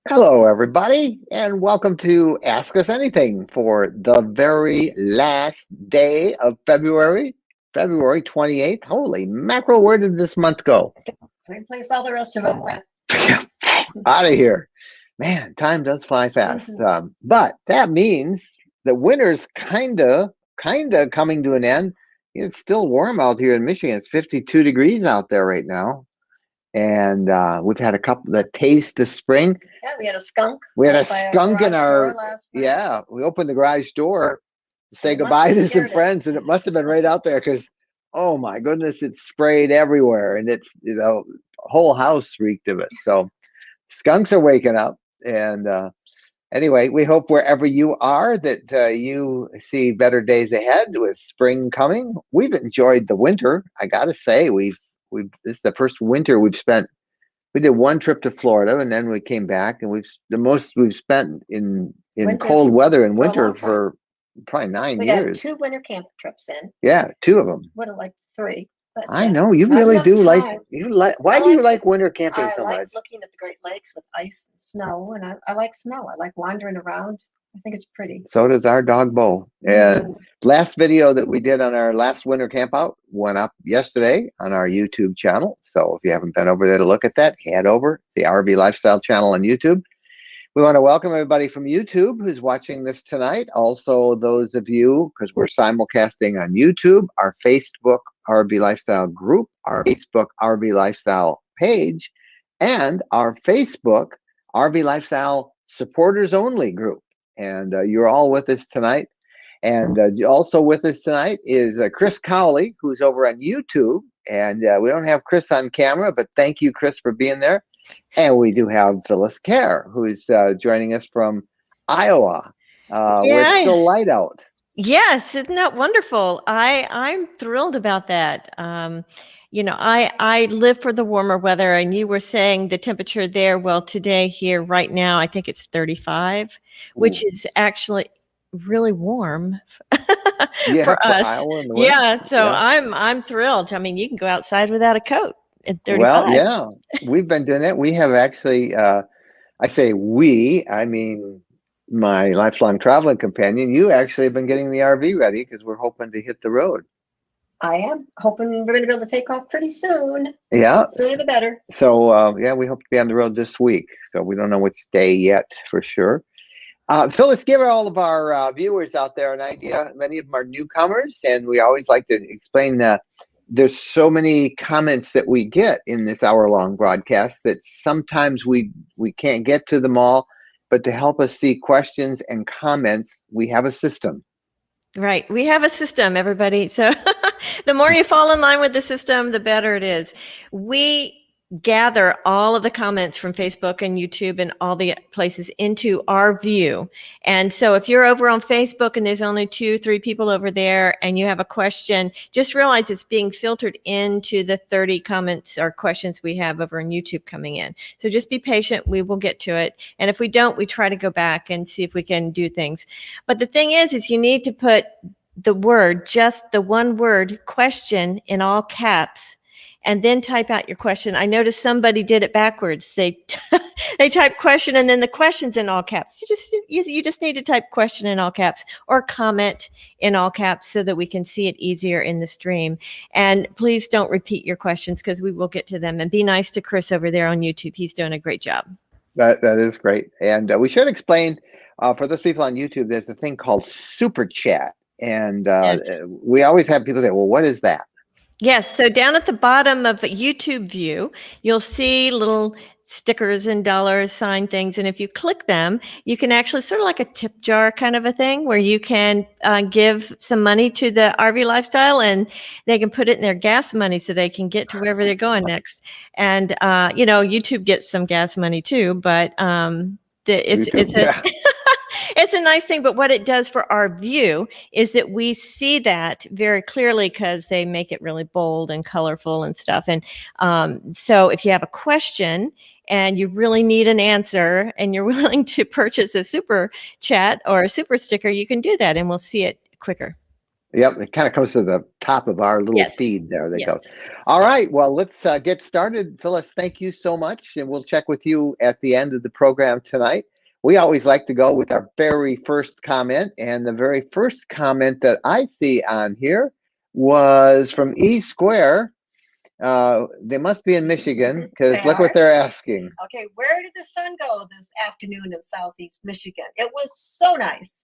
Hello, everybody, and welcome to Ask Us Anything for the very last day of February 28th. Holy mackerel, where did this month go? Same place all the rest of it went. Out of here. Man, time does fly fast. But that means the winter's kind of coming to an end. It's still warm out here in Michigan. It's 52 degrees out there right now. And we've had a couple that taste of spring. Yeah, we had a skunk. We had a skunk in our, we opened the garage door to say goodbye to some friends, and it must have been right out there because, oh my goodness, it sprayed everywhere, and it's, whole house reeked of it. So skunks are waking up. And anyway, we hope wherever you are that you see better days ahead with spring coming. We've enjoyed the winter. I got to say, this is the first winter we've spent. We did one trip to Florida, and then we came back, and the most we've spent in cold weather in winter for probably 9 years. We got 2 winter camp trips in. Yeah, 2 of them. Would have liked 3. But I know you really do like. Why do you like winter camping so much? I like looking at the Great Lakes with ice and snow, and I like snow. I like wandering around. I think it's pretty. So does our dog Bo. And last video that we did on our last winter camp out went up yesterday on our YouTube channel. So if you haven't been over there to look at that, head over the RV Lifestyle channel on YouTube. We want to welcome everybody from YouTube who's watching this tonight. Also, those of you, because we're simulcasting on YouTube, our Facebook RV Lifestyle group, our Facebook RV Lifestyle page, and our Facebook RV Lifestyle Supporters Only group. And you're all with us tonight. And also with us tonight is Chris Cowley, who's over on YouTube. And we don't have Chris on camera, but thank you, Chris, for being there. And we do have Phyllis Kerr, who's joining us from Iowa. Where it's still light out. Yes, isn't that wonderful? I'm thrilled about that. I live for the warmer weather, and you were saying the temperature there. Well, today here right now, I think it's 35, which is actually really warm for us. So I'm thrilled. I mean, you can go outside without a coat at 35. Well, yeah, we've been doing it. We have actually, I say we, I mean, my lifelong traveling companion, you actually have been getting the RV ready because we're hoping to hit the road. I am hoping we're going to be able to take off pretty soon. Yeah. Sooner the better. So, we hope to be on the road this week. So we don't know which day yet for sure. Phyllis, give all of our viewers out there an idea. Many of them are newcomers, and we always like to explain that there's so many comments that we get in this hour-long broadcast that sometimes we can't get to them all. But to help us see questions and comments, we have a system. Right. We have a system, everybody. So the more you fall in line with the system, the better it is. We gather all of the comments from Facebook and YouTube and all the places into our view. And so if you're over on Facebook and there's only 2-3 people over there and you have a question, just realize it's being filtered into the 30 comments or questions we have over on YouTube coming in. So just be patient. We will get to it. And if we don't, we try to go back and see if we can do things. But the thing is you need to put the word, just the one word, question in all caps, and then type out your question. I noticed somebody did it backwards. They type question and then the question's in all caps. You just need to type question in all caps or comment in all caps so that we can see it easier in the stream. And please don't repeat your questions because we will get to them. And be nice to Chris over there on YouTube. He's doing a great job. That is great. And we should explain for those people on YouTube, there's a thing called Super Chat. And we always have people say, well, what is that? Yes. So down at the bottom of YouTube view, you'll see little stickers and dollar sign things. And if you click them, you can actually sort of like a tip jar kind of a thing where you can give some money to the RV Lifestyle and they can put it in their gas money so they can get to wherever they're going next. And, YouTube gets some gas money too, but it's a nice thing, but what it does for our view is that we see that very clearly because they make it really bold and colorful and stuff. And so if you have a question and you really need an answer and you're willing to purchase a super chat or a super sticker, you can do that and we'll see it quicker. Yep, it kind of comes to the top of our little Yes. feed there. They Yes. go. All right, well, let's get started. Phyllis, thank you so much, and we'll check with you at the end of the program tonight. We always like to go with our very first comment, and the very first comment that I see on here was from E Square. They must be in Michigan, because They look what are? they're asking. Okay, where did the sun go this afternoon in Southeast Michigan? It was so nice.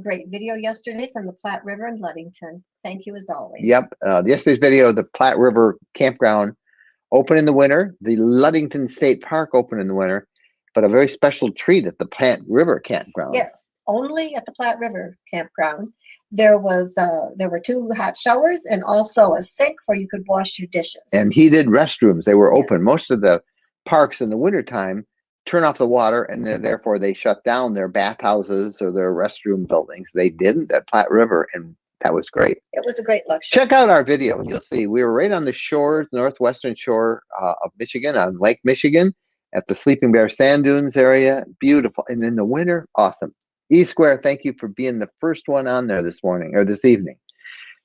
Great video yesterday from the Platte River in Ludington. Thank you as always. Yep, yesterday's video, the Platte River Campground open in the winter, the Ludington State Park open in the winter, but a very special treat at the Platte River Campground. Yes, only at the Platte River Campground. There were 2 hot showers and also a sink where you could wash your dishes. And heated restrooms. They were open. Yes. Most of the parks in the wintertime turn off the water, and therefore they shut down their bathhouses or their restroom buildings. They didn't at Platte River, and that was great. It was a great luxury. Check out our video, and you'll see we were right on the shores, northwestern shore of Michigan, on Lake Michigan, at the Sleeping Bear Sand Dunes area. Beautiful. And in the winter, awesome. E Square, thank you for being the first one on there this morning or this evening.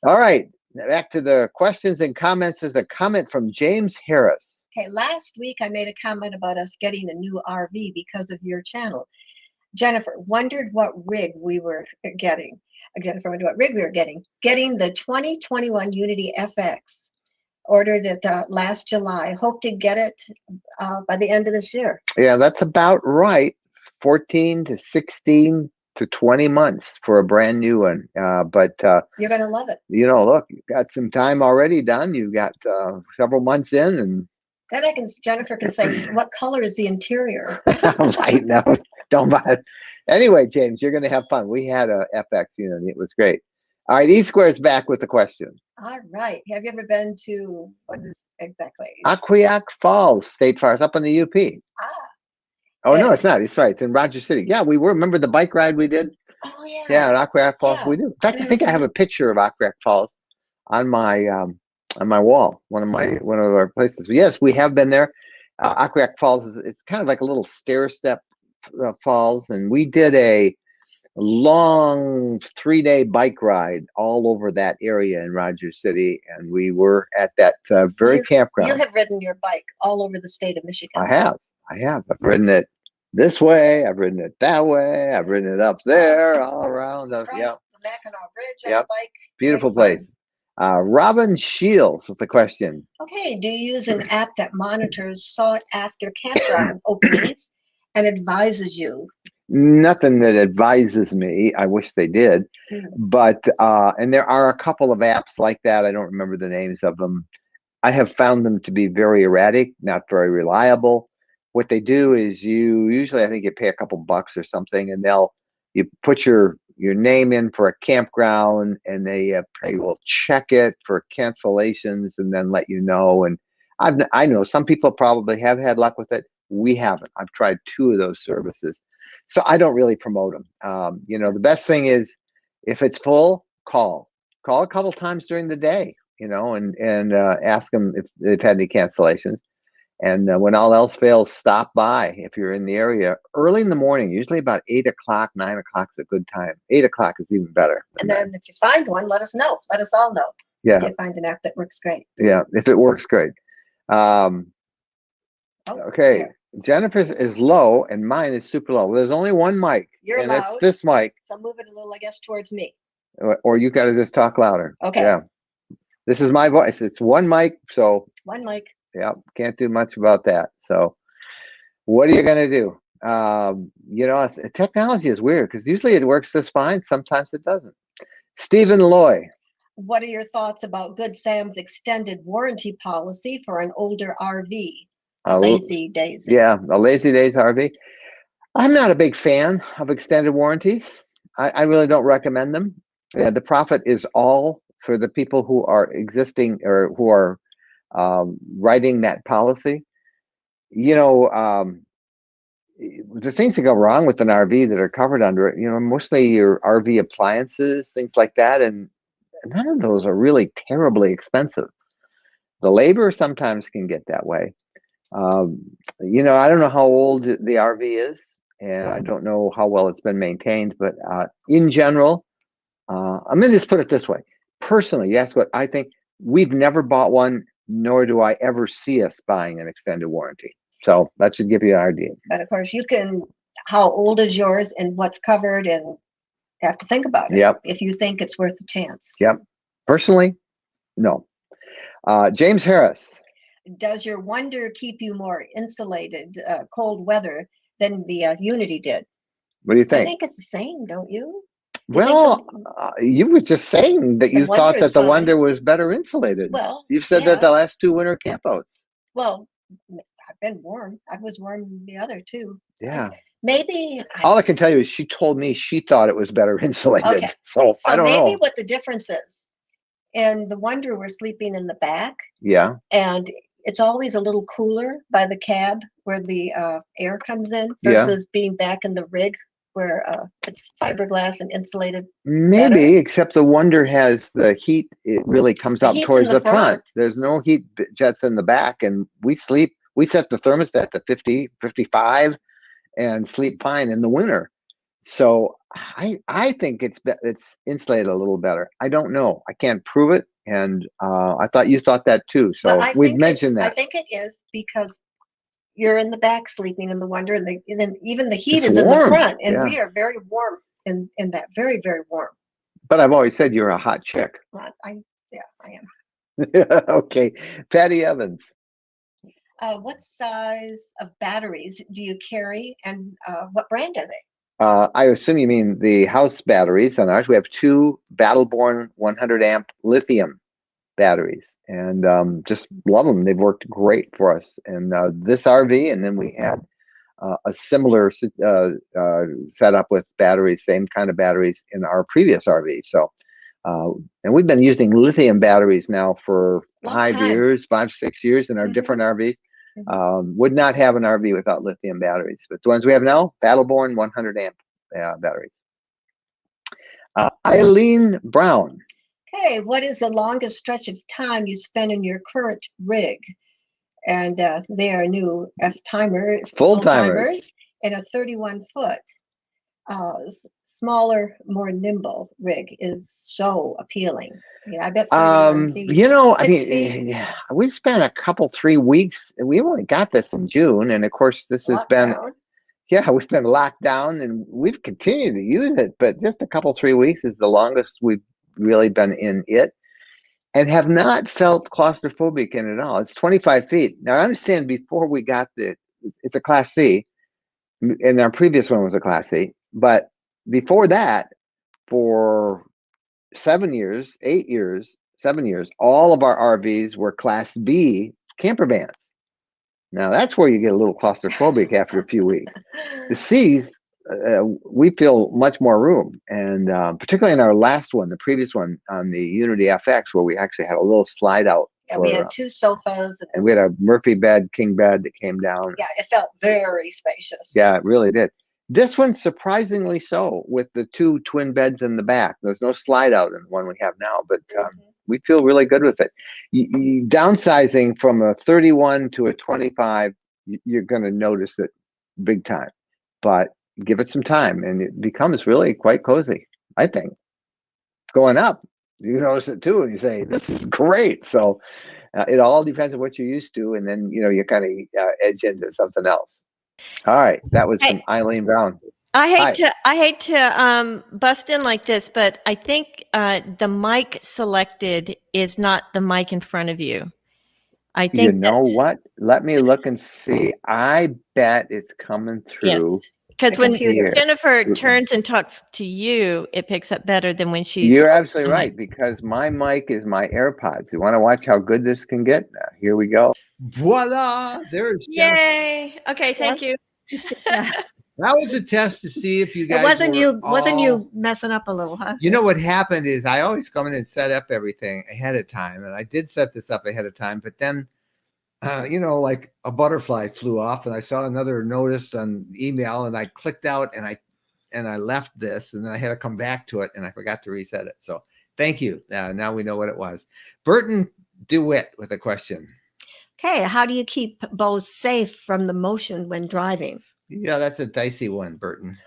All right, back to the questions and comments. Is a comment from James Harris. Okay, last week I made a comment about us getting a new RV because of your channel. Jennifer wondered what rig we were getting. Jennifer wondered what rig we were getting. Getting the 2021 Unity FX. Ordered it last July. Hope to get it by the end of this year. Yeah, that's about right. 14 to 16 to 20 months for a brand new one. But you're going to love it. You know, look, you've got some time already done. You've got several months in, and then Jennifer can say, what color is the interior? Right, no, don't bother. Anyway, James, you're going to have fun. We had a FX unit. It was great. All right, E Square's back with the question. All right. Have you ever been to, what is exactly? Aqueoc Falls State Forest up on the UP. Ah. Oh, no, it's not. It's right. It's in Rogers City. Yeah, we were. Remember the bike ride we did? Oh, yeah. Yeah, at Aqueoc Falls. Yeah. We do. In fact, I think I have a picture of Aqueoc Falls on my wall, one of our places. But yes, we have been there. Aqueoc Falls, it's kind of like a little stair step falls, and we did a long 3-day bike ride all over that area in Rogers City, and we were at that very campground. You have ridden your bike all over the state of Michigan. I have. I've ridden it this way. I've ridden it that way. I've ridden it up there, all around. Yeah. Yeah. The Mackinac Ridge on the bike. Beautiful place. Robin Shields with the question. Okay, do you use an app that monitors sought after campground openings and advises you? Nothing that advises me. I wish they did. But, and there are a couple of apps like that. I don't remember the names of them. I have found them to be very erratic, not very reliable. What they do is usually, I think you pay a couple bucks or something, and you put your name in for a campground, and they will check it for cancellations and then let you know. And I know some people probably have had luck with it. We haven't. I've tried 2 of those services, so I don't really promote them. You know, the best thing is if it's full, call a couple times during the day. You know, and ask them if they've had any cancellations. And when all else fails, stop by if you're in the area early in the morning. Usually about 8 o'clock, 9 o'clock is a good time. 8 o'clock is even better. And then if you find one, let us know. Let us all know. Yeah. If you find an app that works great. Yeah, if it works great. Okay. Yeah. Jennifer's is low and mine is super low. Well, there's only one mic. You're and loud. That's this mic. So move it a little, I guess, towards me. Or you got to just talk louder. Okay. Yeah. This is my voice. It's one mic, so. One mic. Yeah, can't do much about that. So what are you going to do? You know, technology is weird because usually it works just fine. Sometimes it doesn't. Stephen Loy. What are your thoughts about Good Sam's extended warranty policy for an older RV? Lazy Days. Yeah, a Lazy Days RV. I'm not a big fan of extended warranties. I really don't recommend them. Yeah, the profit is all for the people who are existing or who are writing that policy. You know, the things that go wrong with an RV that are covered under it, you know, mostly your RV appliances, things like that, and none of those are really terribly expensive. The labor sometimes can get that way. You know, I don't know how old the RV is, and I don't know how well it's been maintained, but in general, I'm going to just put it this way. Personally, yes, what I think, we've never bought one, nor do I ever see us buying an extended warranty. So that should give you an idea. But of course, you can, how old is yours and what's covered, and have to think about it. Yep. If you think it's worth the chance. Yep. Personally, no. James Harris. Does your Wonder keep you more insulated, cold weather than the Unity did? What do you I think? think it's the same, don't you? Well, you were just saying that you thought Wonder that is the fine. Wonder was better insulated. Well, You've said yeah. that the last 2 winter campouts. Well, I've been warm. I was warm the other two. Yeah. Maybe. All I can tell you is she told me she thought it was better insulated. Okay. So I don't maybe know. what the difference is. And the Wonder, we're sleeping in the back, Yeah. and it's always a little cooler by the cab where the air comes in Yeah. versus being back in the rig where it's fiberglass and insulated. Maybe, better. except the Wonder has the heat. It really comes The up heat's towards in the the front. front. There's no heat jets in the back, and we sleep. We set the thermostat to 50, 55, and sleep fine in the winter. So I think it's insulated a little better. I don't know. I can't prove it, and I thought you thought that too. So But I we've think mentioned I that. think it is because you're in the back sleeping in the Wonder, and then even the heat It's is in the warm. front, and Yeah. we are very warm in that, very, very warm. But I've always said you're a hot chick. But I am. Okay, Patty Evans. What size of batteries do you carry, and what brand are they? I assume you mean the house batteries on ours. We have 2 Battleborn 100 amp lithium batteries, and just love them. They've worked great for us in this RV, and then we had a similar setup with batteries, same kind of batteries in our previous RV. So, and we've been using lithium batteries now for Long 5 time. years, 5, 6 years in our Mhm. different RVs. Mhm. Would not have an RV without lithium batteries, but the ones we have now, Battleborn 100 amp batteries. Eileen Brown. Okay, what is the longest stretch of time you spend in your current rig? And they are new timers, Full timers. and a 31-foot. Smaller, more nimble rig is so appealing. Yeah, I bet 31 feet. You know, I 6 mean, feet. yeah, we've spent a couple, 3 weeks. We only got this in June, and of course, this has been, Lockdown. yeah, we've been locked down, and we've continued to use it. But just a couple, 3 weeks is the longest we've really been in it, and have not felt claustrophobic in it at all. It's 25 feet. Now, I understand before we got it's a Class C, and our previous one was a Class C, but before that, for 7 years, 8 years, 7 years, all of our RVs were Class B camper vans. Now that's where you get a little claustrophobic after a few weeks. The C's, we feel much more room, and particularly in our last one, the previous one on the Unity FX, where we actually had a little slide out. Yeah, we had 2 sofas. And we had a Murphy bed, king bed that came down. Yeah, it felt very spacious. Yeah, it really did. This one, surprisingly so, with the 2 twin beds in the back. There's no slide out in the one we have now, but we feel really good with it. Downsizing from a 31 to a 25, you're going to notice it big time. But give it some time, and it becomes really quite cozy, I think. Going up, you notice it too, and you say, this is great. So it all depends on what you're used to, and then, you know, you kind of edge into something else. All right, that was from Eileen Brown. I hate to bust in like this, but I think the mic selected is not the mic in front of you. I think You know what? Let me look and see. I bet it's coming through. Because when computer. Jennifer turns and talks to you, it picks up better than when she's. You're absolutely right, because my mic is my AirPods. You want to watch how good this can get? Here we go. Voila! There's Jennifer. Yay! Okay, thank you. That was a test to see if you guys. It wasn't were you messing up a little, huh? You know what happened is I always come in and set up everything ahead of time, and I did set this up ahead of time. But then, you know, like a butterfly flew off, and I saw another notice on email, and I clicked out, and I left this, and then I had to come back to it, and I forgot to reset it. So thank you. Now we know what it was. Burton DeWitt with a question. Okay, how do you keep Bose safe from the motion when driving? Yeah, that's a dicey one, Burton.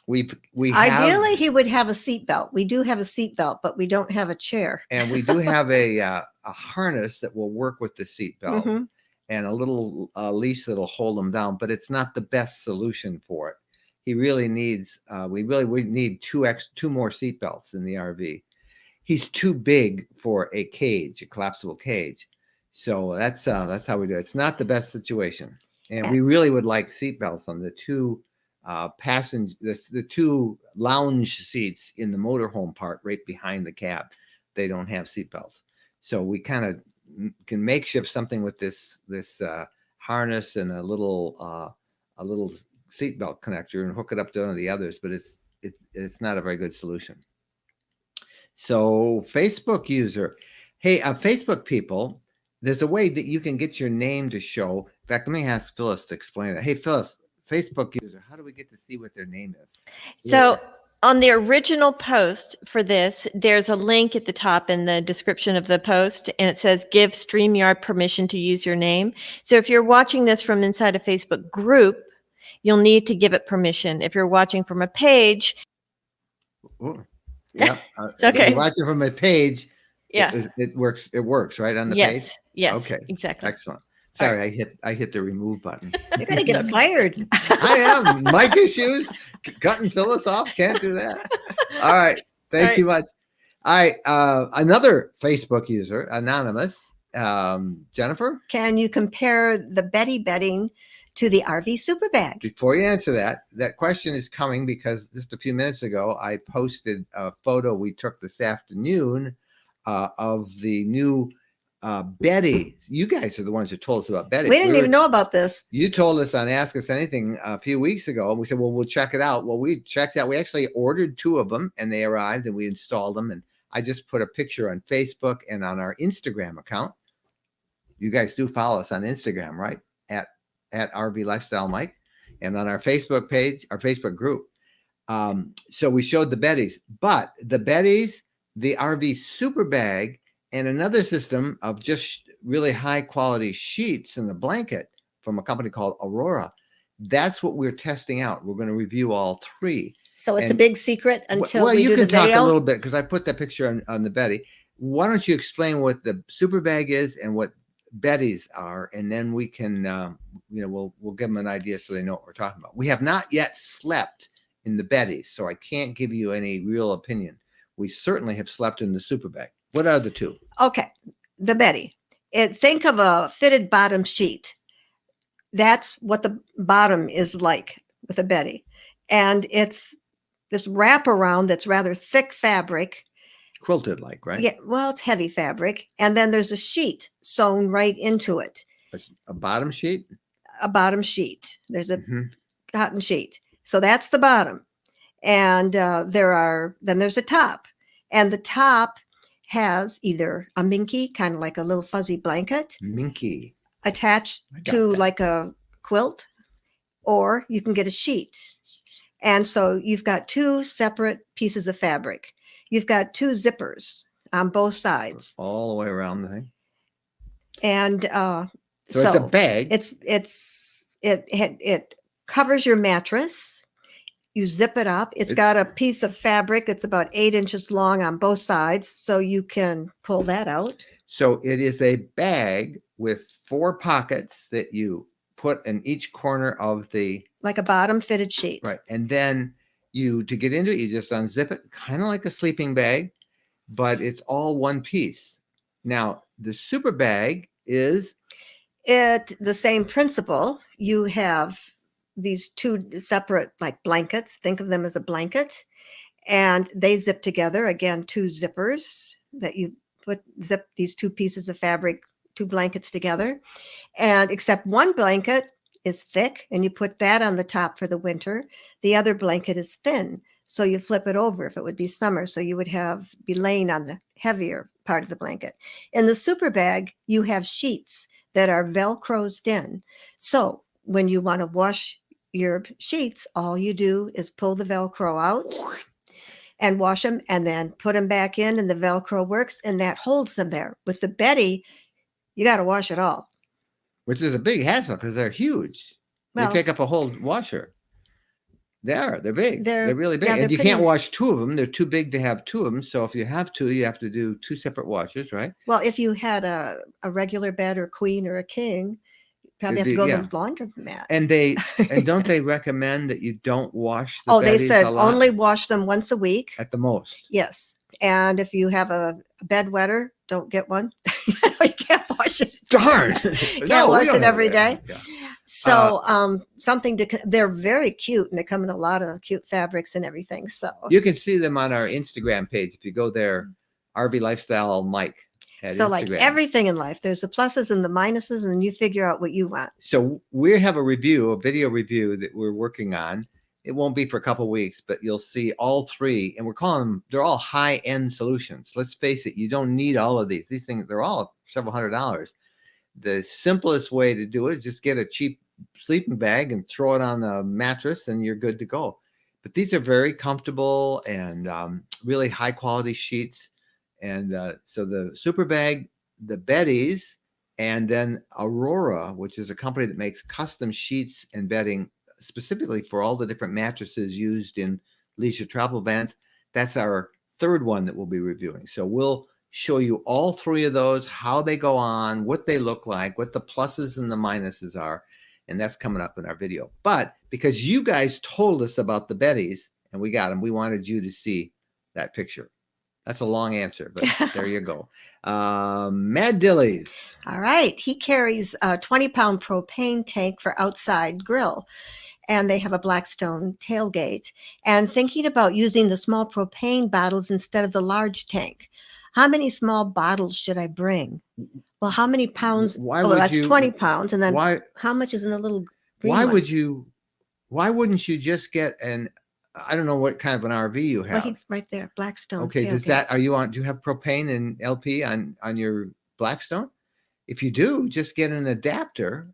we have, Ideally, he would have a seatbelt. We do have a seatbelt, but we don't have a chair. and we do have a harness that will work with the seatbelt Mhm. and a little leash that'll hold him down, but it's not the best solution for it. He really needs, we need two more seatbelts in the RV. He's too big for a cage, a collapsible cage. So that's how we do it. It's not the best situation. And we really would like seatbelts on the two the two lounge seats in the motorhome part right behind the cab. They don't have seatbelts. So we kind of can makeshift something with this harness and a little seatbelt connector and hook it up to one of the others, but it's not a very good solution. So Facebook user, hey, Facebook people, there's a way that you can get your name to show. In fact, let me ask Phyllis to explain it. Hey, Phyllis, Facebook user, how do we get to see what their name is? So on the original post for this, there's a link at the top in the description of the post, and it says, give StreamYard permission to use your name. So if you're watching this from inside a Facebook group, you'll need to give it permission. If you're watching from a page. Ooh. Yeah. Okay. If you're watching from a page, yeah, it works right on the page. Yes. Okay. Exactly. Excellent. Sorry, I hit the remove button. You're gonna get fired. I am. Mic issues. Cutting Phyllis off. Can't do that. All right. Thank you much. Another Facebook user, anonymous, Jennifer. Can you compare the Betty bedding to the RV super bag? Before you answer that question is coming because just a few minutes ago, I posted a photo we took this afternoon of the new Betty. You guys are the ones who told us about Betty. We didn't even know about this. You told us on Ask Us Anything a few weeks ago. And we said, well, we'll check it out. Well, we checked out. We actually ordered 2 of them and they arrived and we installed them. And I just put a picture on Facebook and on our Instagram account. You guys do follow us on Instagram, right? At RV Lifestyle Mike, and on our Facebook page, our Facebook group. So we showed the Bettys, but the Bettys, the RV super bag, and another system of just really high quality sheets and a blanket from a company called Aurora. That's what we're testing out. We're going to review all 3. So it's a big secret until well, we you do can the talk video. a little bit because I put that picture on the Betty. Why don't you explain what the super bag is and what Betty's are, and then we can we'll give them an idea so they know what we're talking about. We have not yet slept in the Betty's, so I can't give you any real opinion. We certainly have slept in the super bag. What are the 2? Okay, the Betty. Think of a fitted bottom sheet. That's what the bottom is like with a Betty, and it's this wraparound that's rather thick fabric. Quilted like, right? Yeah, well, it's heavy fabric. And then there's a sheet sewn right into it. A bottom sheet? A bottom sheet. There's a cotton sheet. So that's the bottom. And then there's a top. And the top has either a minky, kind of like a little fuzzy blanket. Minky. Attached to like a quilt. Or you can get a sheet. And so you've got 2 separate pieces of fabric. You've got 2 zippers on both sides, all the way around the thing. And so it's a bag. It covers your mattress. You zip it up. It's got a piece of fabric that's about 8 inches long on both sides, so you can pull that out. So it is a bag with 4 pockets that you put in each corner of the, like a bottom fitted sheet, right? And then to get into it, you just unzip it, kind of like a sleeping bag, but it's all one piece. Now, the super bag is the same principle. You have these 2 separate like blankets. Think of them as a blanket, and they zip together. Again, 2 zippers that you zip these 2 pieces of fabric, 2 blankets together, and except one blanket is thick, and you put that on the top for the winter. The other blanket is thin, so you flip it over if it would be summer, so you would be laying on the heavier part of the blanket. In the super bag, you have sheets that are velcrosed in. So when you want to wash your sheets, all you do is pull the Velcro out and wash them, and then put them back in, and the Velcro works, and that holds them there. With the Betty, you got to wash it all. Which is a big hassle because they're huge. They take up a whole washer. They're big. They're really big. yeah, And they're you can't pretty- wash two of them. They're too big to have two of them. So if you have two, you have to do two separate washes, right? Well, if you had a regular bed or queen or a king, you probably It'd have to be- go yeah. to the laundromat. And don't they recommend that you don't wash the Oh, they bedding said a lot? only wash them once a week. At the most. Yes. And if you have a bedwetter, don't get one. You can't wash it. Darn. Can't No, we wash don't it have every that. day. Yeah. So something they're very cute and they come in a lot of cute fabrics and everything. So You can see them on our Instagram page. If you go there, RV Lifestyle Mike at so like Instagram. everything in life, there's the pluses and the minuses, and you figure out what you want. So we have a video review that we're working on. It won't be for a couple of weeks, but you'll see all three, and we're calling them, they're all high-end solutions. Let's face it, you don't need all of these. These things, they're all several $100s. The simplest way to do it is just get a cheap sleeping bag and throw it on the mattress and you're good to go. But these are very comfortable and really high quality sheets. And so the super bag, the Betties, and then Aurora, which is a company that makes custom sheets and bedding specifically for all the different mattresses used in leisure travel vans. That's our third one that we'll be reviewing. So we'll show you all three of those, how they go on, what they look like, what the pluses and the minuses are. And that's coming up in our video. But because you guys told us about the Betties and we got them, we wanted you to see that picture. That's a long answer, but there you go. Mad Dillies. All right. He carries a 20-pound propane tank for outside grill. And they have a Blackstone tailgate. And thinking about using the small propane bottles instead of the large tank. How many small bottles should I bring? Well, how many pounds? Why oh, would that's you- 20 pounds. And then Why how much is in the little green why would ones? why wouldn't you just get I don't know what kind of an RV you Well, have. right there, Blackstone. Okay, do you have propane and LP on your Blackstone? If you do, just get an adapter.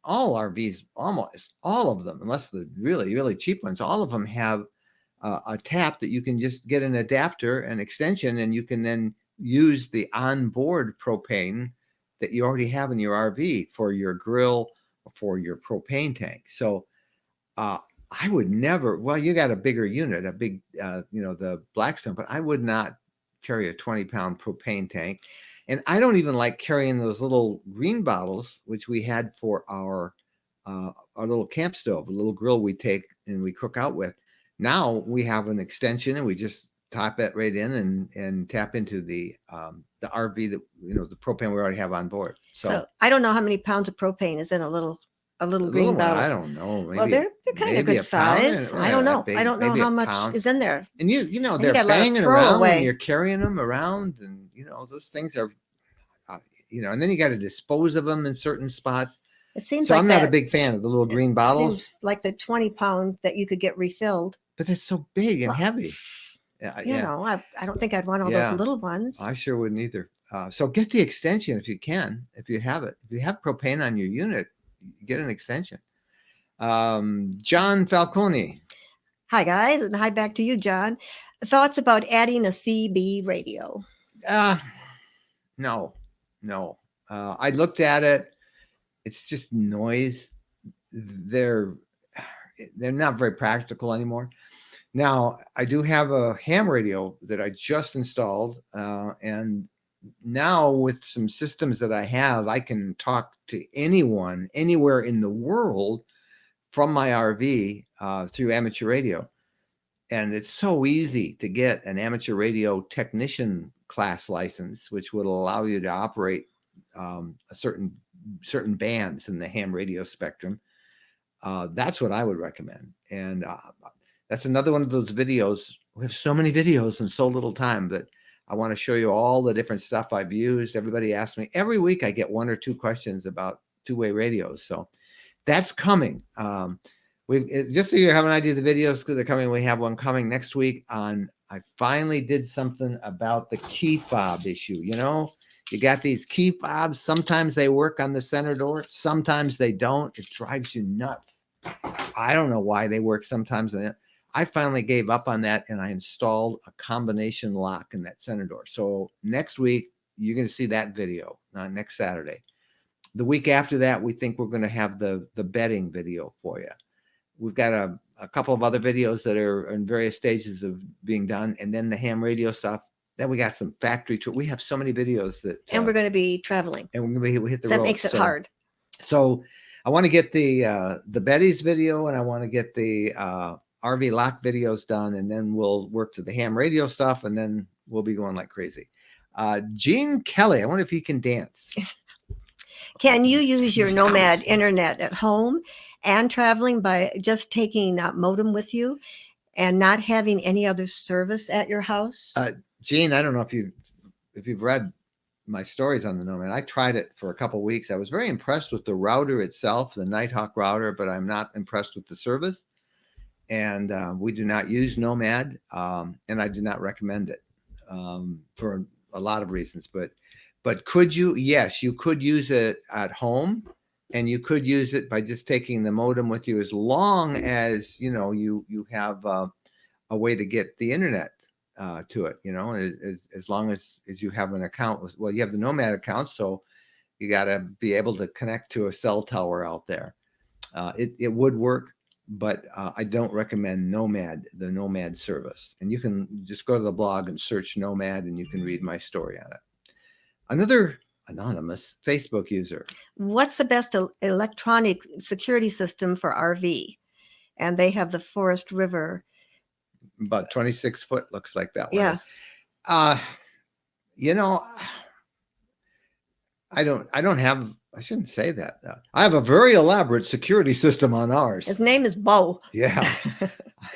All RVs, almost all of them, unless the really, really cheap ones, all of them have a tap that you can just get an adapter, an extension, and you can then use the onboard propane that you already have in your RV for your grill or for your propane tank. So I would never, well, you got a bigger unit, a big, the Blackstone, but I would not carry a 20-pound propane tank. And I don't even like carrying those little green bottles, which we had for our little camp stove, a little grill we take and we cook out with. Now we have an extension and we just tap that right in and tap into the RV that, the propane we already have on board. So I don't know how many pounds of propane is in a little green one, bottle. I don't know. Maybe Well, they're kind of good size. I don't know. I don't know how much is in there. And you they're got a lot of banging around throwaway. when you're carrying them around, and those things are, and then you got to dispose of them in certain spots. It seems So like I'm not that a big fan of the little green bottles, seems like the 20-pound that you could get refilled. but it's so big and Well, heavy. I don't think I'd want all Yeah. those little ones. I sure wouldn't either. So get the extension if you can, if you have it. If you have propane on your unit, get an extension. John Falcone. Hi, guys, and hi back to you, John. Thoughts about adding a CB radio? No. I looked at it. It's just noise. They're not very practical anymore. Now, I do have a ham radio that I just installed, and now with some systems that I have, I can talk to anyone anywhere in the world from my RV through amateur radio. And it's so easy to get an amateur radio technician class license, which would allow you to operate a certain bands in the ham radio spectrum. That's what I would recommend. And that's another one of those videos. We have so many videos and so little time, but I want to show you all the different stuff I've used. Everybody asks me every week. I get one or two questions about two-way radios. So that's coming. Just so you have an idea of the videos that are coming, we have one coming next week on, I finally did something about the key fob issue. You got these key fobs. Sometimes they work on the center door. Sometimes they don't. It drives you nuts. I don't know why they work sometimes. I finally gave up on that and I installed a combination lock in that center door. So next week, you're going to see that video next Saturday. The week after that, we think we're going to have the bedding video for you. We've got a couple of other videos that are in various stages of being done, and then the ham radio stuff. Then we got some factory tour. We have so many videos that, And we're going to be traveling. and we're going to hit the So that road. makes it hard. So I want to get the Betty's video, and I want to get the RV lock videos done, and then we'll work to the ham radio stuff, and then we'll be going like crazy. Gene Kelly, I wonder if he can dance. Can you use your Nomad internet at home and traveling by just taking a modem with you and not having any other service at your house? Gene, I don't know if you've read my stories on the Nomad. I tried it for a couple of weeks. I was very impressed with the router itself, the Nighthawk router, but I'm not impressed with the service. And we do not use Nomad, and I do not recommend it for a lot of reasons. But could you? Yes, you could use it at home, and you could use it by just taking the modem with you, as long as you have a way to get the internet to it. As long as you have an account with, well, you have the Nomad account, so you got to be able to connect to a cell tower out there. It would work, but I don't recommend the Nomad service. And you can just go to the blog and search Nomad, and you can read my story on it. Another anonymous Facebook user. What's the best electronic security system for RV? And they have the Forest River. About 26 foot, looks like that one. Yeah. I shouldn't say that. I have a very elaborate security system on ours. His name is Bo. Yeah.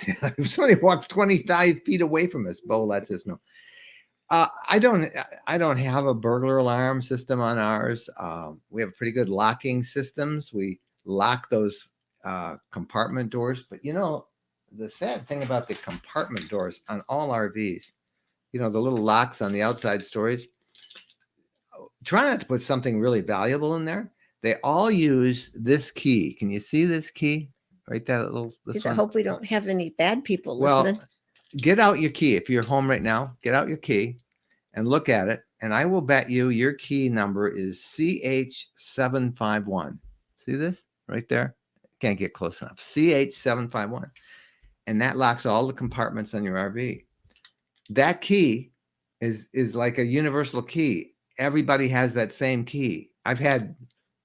If somebody walks 25 feet away from us, Bo lets us know. I don't have a burglar alarm system on ours. We have pretty good locking systems. We lock those compartment doors. But the sad thing about the compartment doors on all RVs, the little locks on the outside storage, try not to put something really valuable in there. They all use this key. Can you see this key? Right there, I hope we don't have any bad people listening. Well, get out your key. If you're home right now, get out your key and look at it. And I will bet you your key number is CH751. See this right there? Can't get close enough. CH751. And that locks all the compartments on your RV. That key is like a universal key. Everybody has that same key. I've had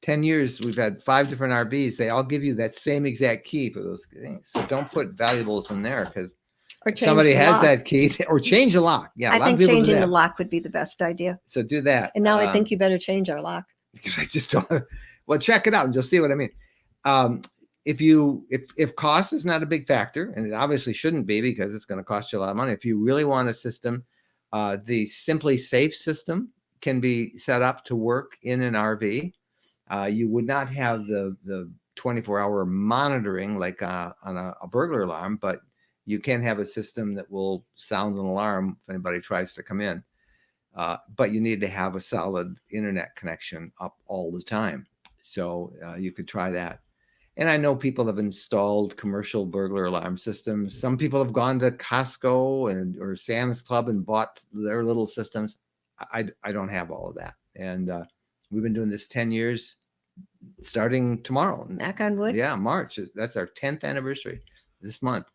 10 years, we've had 5 different RVs. They all give you that same exact key for those things. So don't put valuables in there, because somebody has that key, or change the lock. Yeah, I think changing the lock would be the best idea. So do that. And now I think you better change our lock. Because I just don't. Well, check it out and you'll see what I mean. If cost is not a big factor, and it obviously shouldn't be, because it's going to cost you a lot of money. If you really want a system, the Simply Safe system can be set up to work in an RV. You would not have the 24-hour monitoring like on a burglar alarm, but you can have a system that will sound an alarm if anybody tries to come in. But you need to have a solid internet connection up all the time. So you could try that. And I know people have installed commercial burglar alarm systems. Some people have gone to Costco or Sam's Club and bought their little systems. I don't have all of that. And we've been doing this 10 years, starting tomorrow. Knock on wood. Yeah, March. That's our 10th anniversary this month.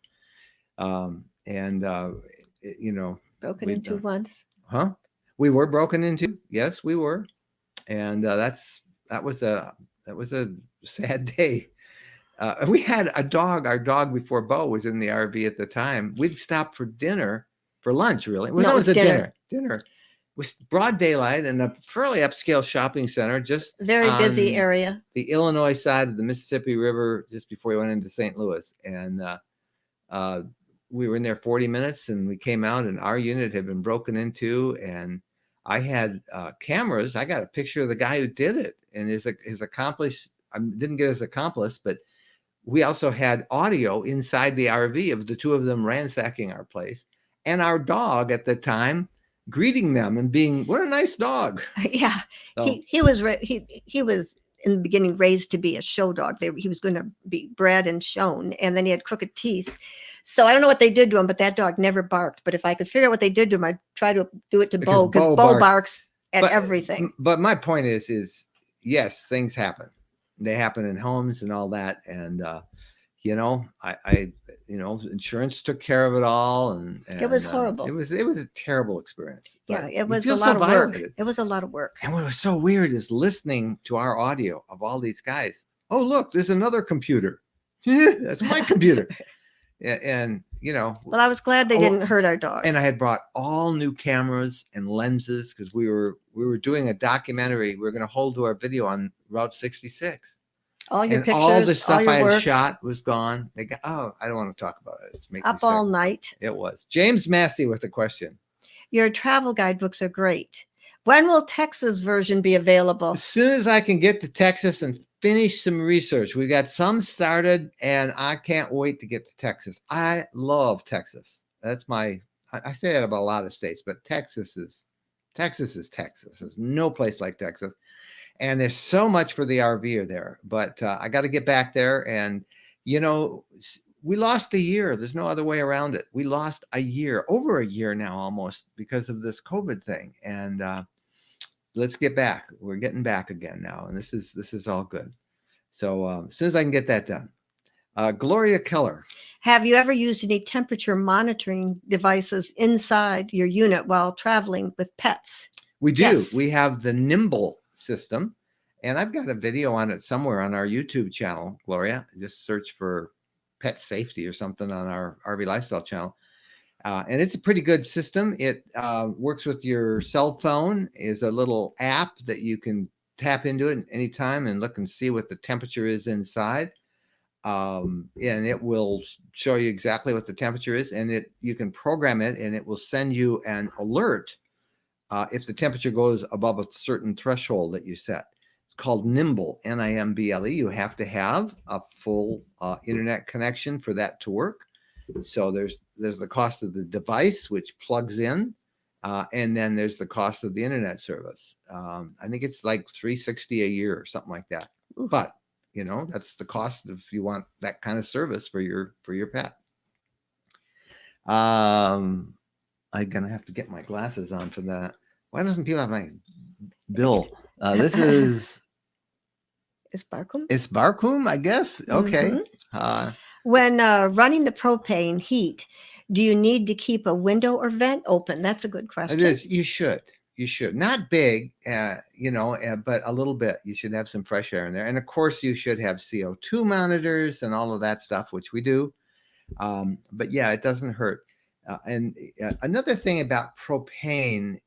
Broken into once. Huh? We were broken into. Yes, we were. And that was a sad day. We had a dog. Our dog, before Bo was in the RV at the time, we'd stop for lunch, really. Well, no, it was dinner. Dinner. Was broad daylight in a fairly upscale shopping center, just very busy area. The Illinois side of the Mississippi River, just before we went into St. Louis. And we were in there 40 minutes, and we came out, and our unit had been broken into. And I had cameras. I got a picture of the guy who did it, and his accomplice. I didn't get his accomplice, but we also had audio inside the RV of the two of them ransacking our place, and our dog at the time greeting them and being, what a nice dog. Yeah. So, he was in the beginning raised to be a show dog. He was going to be bred and shown, and then he had crooked teeth. So I don't know what they did to him, but that dog never barked. But if I could figure out what they did to him, I'd try to do it to Bo, because Bo barks at everything. But my point is yes, things happen. They happen in homes and all that. And, I insurance took care of it all, and It was horrible. It was a terrible experience. Yeah, But it was you a feel lot so of work. violated. It was a lot of work. And what was so weird is listening to our audio of all these guys. Oh, look, there's another computer. That's my computer. And Well, I was glad they didn't hurt our dog. and I had brought all new cameras and lenses because we were doing a documentary. We were going to hold to our video on Route 66. All your And pictures, all the stuff your I had work, shot was gone. I don't want to talk about it. It's making me up all sick. night. It was. James Massey with a question. Your travel guidebooks are great. When will Texas version be available? As soon as I can get to Texas and finish some research. We got some started, and I can't wait to get to Texas. I love Texas. That's I say that about a lot of states, but Texas is Texas. There's no place like Texas. And there's so much for the RVer there. But I got to get back there. And, we lost a year. There's no other way around it. We lost a year, over a year now almost, because of this COVID thing. And let's get back. We're getting back again now. And this is all good. So as soon as I can get that done. Gloria Keller. Have you ever used any temperature monitoring devices inside your unit while traveling with pets? We do. Yes. We have the Nimble system. And I've got a video on it somewhere on our YouTube channel, Gloria. Just search for pet safety or something on our RV Lifestyle channel. And it's a pretty good system. It works with your cell phone. Is a little app that you can tap into it anytime and look and see what the temperature is inside. And it will show you exactly what the temperature is. And you can program it, and it will send you an alert if the temperature goes above a certain threshold that you set. It's called Nimble, Nimble. You have to have a full internet connection for that to work. So there's the cost of the device, which plugs in, and then there's the cost of the internet service. I think it's like $360 a year or something like that. But that's the cost if you want that kind of service for your pet. I'm gonna have to get my glasses on for that. Why doesn't people have my bill? This is Barcom? It's Barcom, I guess. Okay. Mm-hmm. When running the propane heat, do you need to keep a window or vent open? That's a good question. It is. You should. Not big, but a little bit. You should have some fresh air in there. And of course, you should have CO2 monitors and all of that stuff, which we do. But yeah, it doesn't hurt. And another thing about propane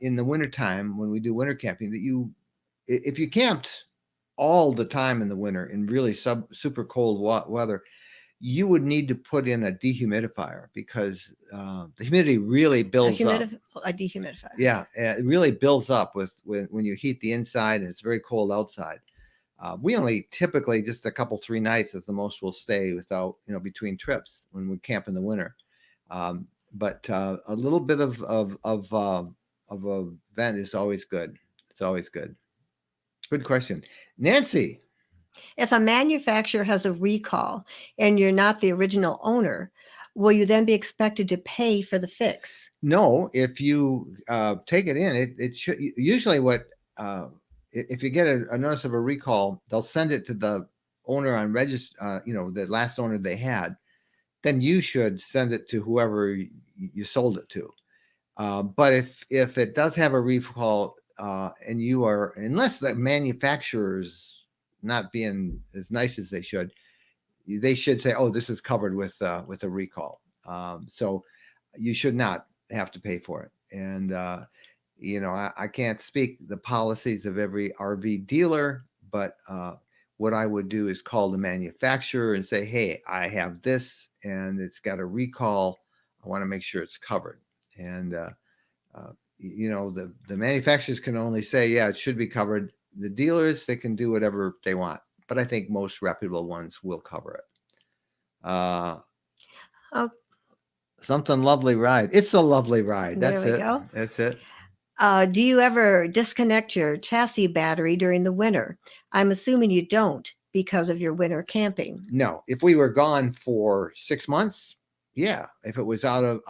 in the wintertime, when we do winter camping, that if you camped all the time in the winter in really super cold weather, you would need to put in a dehumidifier because the humidity really builds up. A dehumidifier. Yeah, it really builds up when you heat the inside and it's very cold outside. We only typically just 3 nights is the most we'll stay without, between trips when we camp in the winter. But a little bit of a vent is always good. It's always good. Good question. Nancy. If a manufacturer has a recall and you're not the original owner, will you then be expected to pay for the fix? No, if you take it in, it should usually if you get a notice of a recall, they'll send it to the owner on register, the last owner they had. Then you should send it to whoever you sold it to. But if it does have a recall and unless the manufacturer's not being as nice as they should say, oh, this is covered with a recall. So you should not have to pay for it. And, I can't speak the policies of every RV dealer, but what I would do is call the manufacturer and say, hey, I have this and it's got a recall. I want to make sure it's covered. And, the manufacturers can only say, yeah, it should be covered. The dealers, they can do whatever they want, but I think most reputable ones will cover it. Something lovely ride. It's a lovely ride. That's it. Go. That's it. Do you ever disconnect your chassis battery during the winter? I'm assuming you don't because of your winter camping. No. If we were gone for 6 months, yeah. If it was out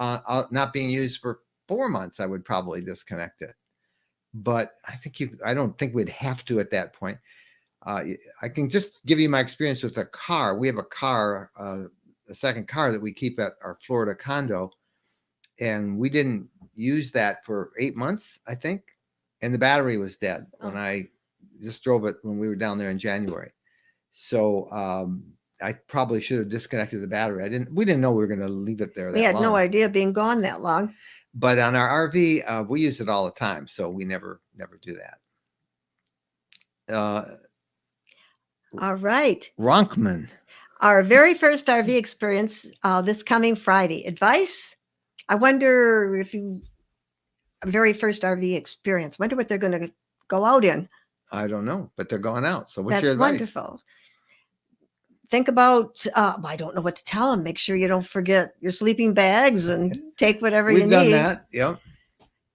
not being used for 4 months, I would probably disconnect it. But I don't think we'd have to at that point. I can just give you my experience with a car. We have a car, a second car that we keep at our Florida condo, and we didn't use that for 8 months, I think, and the battery was dead when I just drove it when we were down there in January. So I probably should have disconnected the battery. We didn't know we were going to leave it there that long. We had no idea being gone that long. But on our RV, we use it all the time, so we never do that. All right. Ronkman. Our very first RV experience this coming Friday. Advice? I wonder if you, very first RV experience, wonder what they're going to go out in. I don't know, but they're going out. So what's That's your advice? wonderful. Think about, I don't know what to tell them. Make sure you don't forget your sleeping bags and take whatever you need. We've done that. Yep.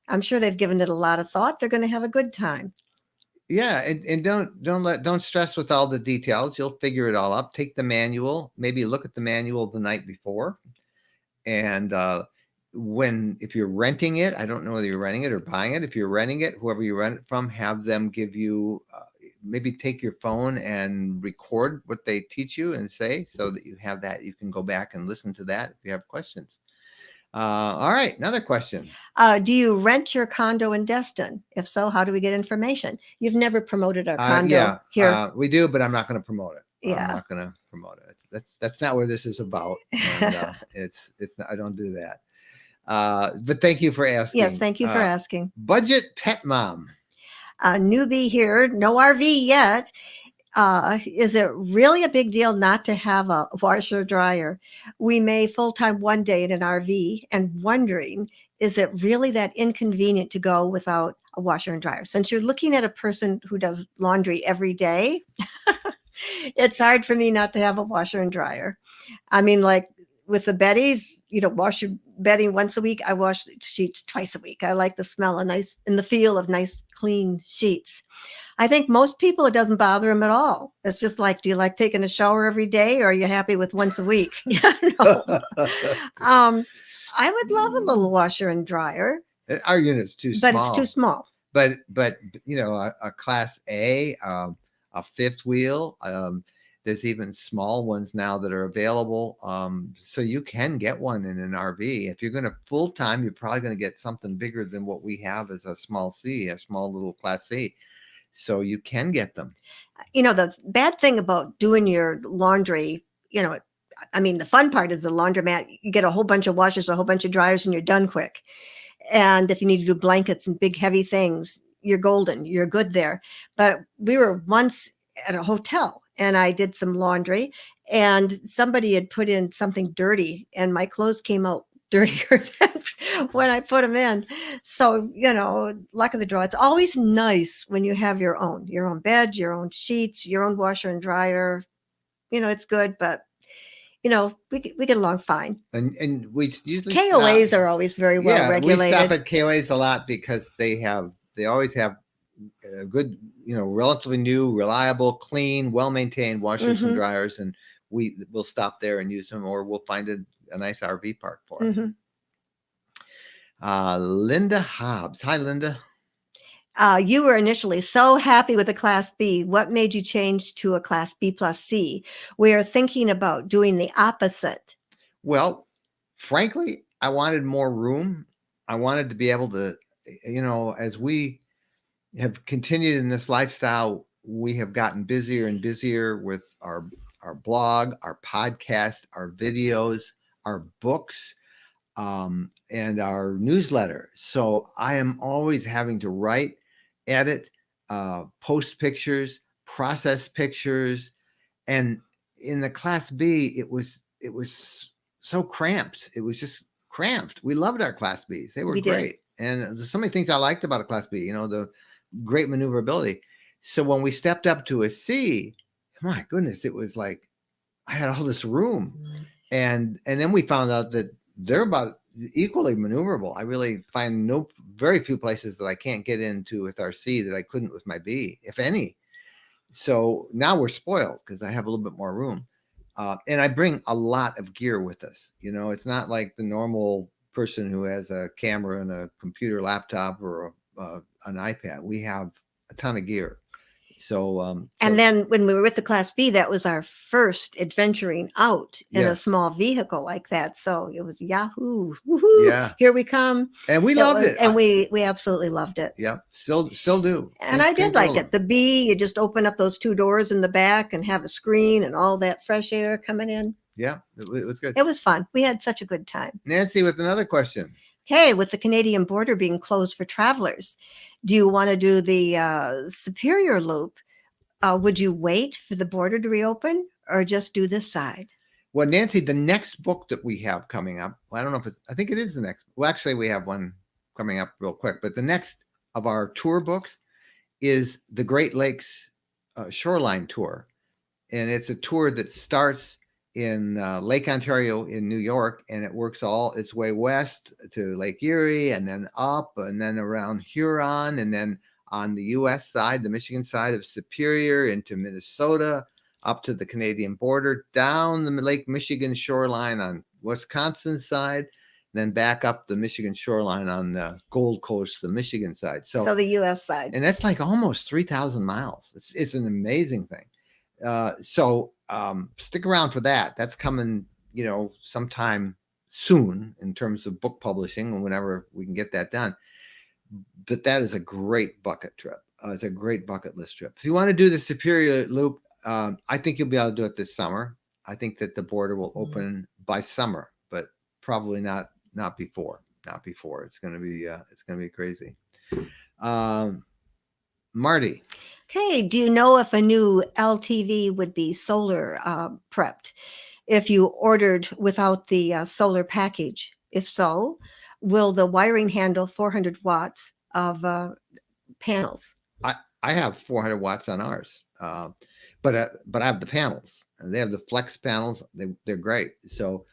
I'm sure they've given it a lot of thought. They're going to have a good time. Yeah, and don't stress with all the details. You'll figure it all up. Take the manual, maybe look at the manual the night before. And if you're renting it, I don't know whether you're renting it or buying it. If you're renting it, whoever you rent it from, have them give you, maybe take your phone and record what they teach you and say, so that you have that. You can go back and listen to that if you have questions. All right, another question. Do you rent your condo in Destin? If so, how do we get information? You've never promoted our condo here. We do, but I'm not going to promote it. Yeah. I'm not going to promote it. That's not what this is about. And, it's I don't do that. But thank you for asking. Yes, thank you for asking. Budget pet mom. Newbie here, no RV yet. Is it really a big deal not to have a washer dryer? We may full-time one day in an RV and wondering, is it really that inconvenient to go without a washer and dryer? Since you're looking at a person who does laundry every day, it's hard for me not to have a washer and dryer. I mean, like with the beddings, you don't wash your bedding once a week. I wash the sheets twice a week. I like the smell and the feel of nice, clean sheets. I think most people, it doesn't bother them at all. It's just like, do you like taking a shower every day, or are you happy with once a week? No. I would love a little washer and dryer. Our unit's too small. But it's too small. But you know, a class A, a fifth wheel. There's even small ones now that are available. So you can get one in an RV. If you're going to full time, you're probably going to get something bigger than what we have as a small C, a small little class C. So you can get them. You know, the bad thing about doing your laundry, you know, I mean, the fun part is the laundromat. You get a whole bunch of washers, a whole bunch of dryers, and you're done quick. And if you need to do blankets and big heavy things, you're golden. You're good there. But we were once at a hotel and I did some laundry and somebody had put in something dirty and my clothes came out dirtier than when I put them in. So, you know, luck of the draw. It's always nice when you have your own bed, your own sheets, your own washer and dryer. You know, it's good, but you know, we get along fine. And we usually KOAs are always very well regulated. We stop at KOAs a lot because they always have good, you know, relatively new, reliable, clean, well-maintained washers and dryers, and we'll stop there and use them, or we'll find a nice RV park for it. Linda Hobbs. Hi, Linda. You were initially so happy with a Class B. What made you change to a Class B plus C? We are thinking about doing the opposite. Well, frankly, I wanted more room. I wanted to be able to, you know, as we have continued in this lifestyle, we have gotten busier and busier with our blog, our podcast, our videos, our books, and our newsletter. So I am always having to write, edit, post pictures, process pictures. And in the Class B, it was so cramped. It was just cramped. We loved our Class Bs. They were great. And there's so many things I liked about a Class B, you know, the great maneuverability. So when we stepped up to a C, my goodness, it was like I had all this room. And then we found out that they're about equally maneuverable. I really find very few places that I can't get into with our C that I couldn't with my B, if any. So now we're spoiled because I have a little bit more room. And I bring a lot of gear with us. You know, it's not like the normal person who has a camera and a computer laptop or an iPad. We have a ton of gear. So, And then when we were with the Class B, that was our first adventuring out in a Yes. small vehicle like that. So it was Yahoo! Woohoo! Yeah. Here we come. and we loved it. And we absolutely loved it. Yeah, still do. And I did like it. The B, you just open up those two doors in the back and have a screen and all that fresh air coming in. Yeah, it was good. It was fun. We had such a good time. Nancy with another question. Okay, with the Canadian border being closed for travelers, do you want to do the Superior Loop? Would you wait for the border to reopen or just do this side? Well, Nancy, the next book that we have coming up, I don't know if I think it is the next. Well, actually, we have one coming up real quick, but the next of our tour books is the Great Lakes Shoreline Tour. And it's a tour that starts in Lake Ontario in New York, and it works all its way west to Lake Erie, and then up, and then around Huron, and then on the U.S. side, the Michigan side of Superior into Minnesota, up to the Canadian border, down the Lake Michigan shoreline on Wisconsin side, then back up the Michigan shoreline on the Gold Coast, the Michigan side. So the U.S. side. And that's like almost 3,000 miles. It's an amazing thing. So stick around for that. That's coming, sometime soon in terms of book publishing, whenever we can get that done. But that is a great bucket trip. It's a great bucket list trip. If you want to do the Superior Loop, I think you'll be able to do it this summer. I think that the border will open by summer, but probably not before. Not before. It's gonna be crazy. Marty. Okay, do you know if a new LTV would be solar prepped if you ordered without the solar package? If so, will the wiring handle 400 watts of panels? I have 400 watts on ours, but I have the panels, and they have the flex panels. They're great. So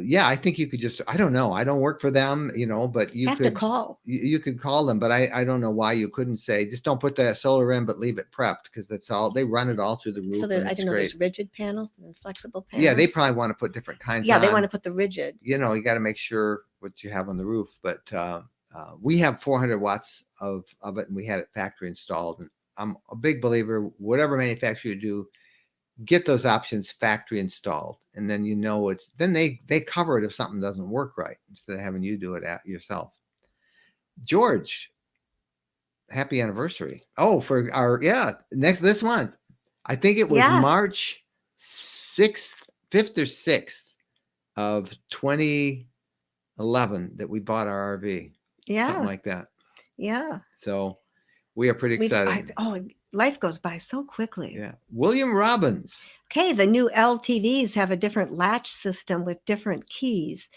yeah, I think you could just, I don't know. I don't work for them, but you have could to call. You could call them, but I don't know why you couldn't say, just don't put the solar in, but leave it prepped, because that's all, they run it all through the roof. So I didn't know there's rigid panels and flexible panels. Yeah, they probably want to put different kinds. Yeah, they want to put the rigid. You got to make sure what you have on the roof. But we have 400 watts of it, and we had it factory installed. And I'm a big believer, whatever manufacturer you do, get those options factory installed, and then then they cover it if something doesn't work right, instead of having you do it yourself. George, happy anniversary. Oh, for our this month. I think it was March 6th, 5th or 6th of 2011 that we bought our RV. Yeah. Something like that. Yeah. So we are pretty excited. Life goes by so quickly. Yeah. William Robbins. Okay, the new LTVs have a different latch system with different keys.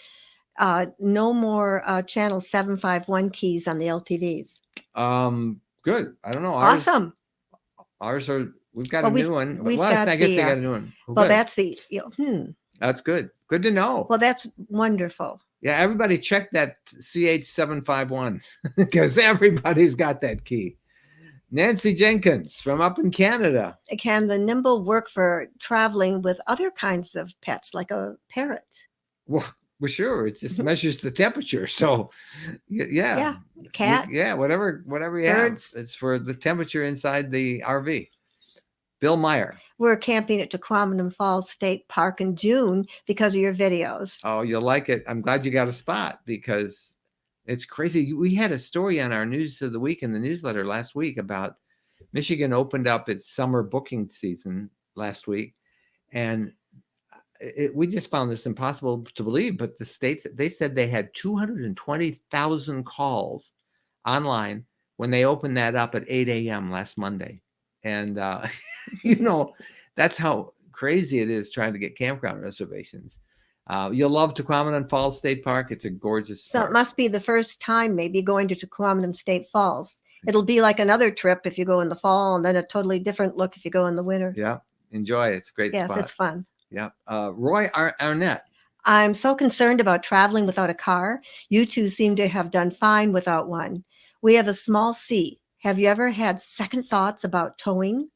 No more channel 751 keys on the LTVs. Good. I don't know. Awesome. Ours are. We've got a new one. I guess they got a new one. Well, that's the. That's good. Good to know. Well, that's wonderful. Yeah, everybody check that CH751 because everybody's got that key. Nancy Jenkins from up in Canada. Can the Nimble work for traveling with other kinds of pets, like a parrot? Well, sure. It just measures the temperature. So, yeah. Cat. Yeah, whatever you Birds. have. It's for the temperature inside the RV. Bill Meyer. We're camping at Tequamatum Falls State Park in June because of your videos. Oh, you'll like it. I'm glad you got a spot, because it's crazy. We had a story on our News of the Week in the newsletter last week about Michigan opened up its summer booking season last week. And we just found this impossible to believe, but the states, they said they had 220,000 calls online when they opened that up at 8 a.m. last Monday. And, that's how crazy it is trying to get campground reservations. You'll love Tequamatum Falls State Park. It's a gorgeous park. It must be the first time maybe going to Tequamatum State Falls. It'll be like another trip if you go in the fall, and then a totally different look if you go in the winter. Yeah, enjoy it. It's a great spot. Yes, it's fun. Yeah. Roy Arnett. I'm so concerned about traveling without a car. You two seem to have done fine without one. We have a small C. Have you ever had second thoughts about towing?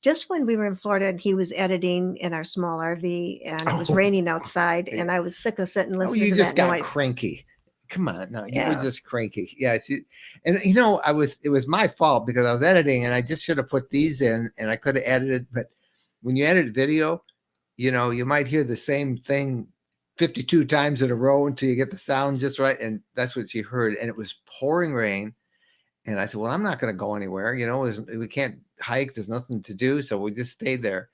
Just when we were in Florida and he was editing in our small RV and it was raining outside and I was sick of sitting listening to that noise. You just got cranky. Come on, no, you were Yeah. just cranky. Yeah, and you know, it was my fault because I was editing and I just should have put these in and I could have edited. But when you edit video, you know, you might hear the same thing 52 times in a row until you get the sound just right. And that's what she heard. And it was pouring rain. And I said, well, I'm not going to go anywhere. You know, we can't hike. There's nothing to do. So we just stayed there.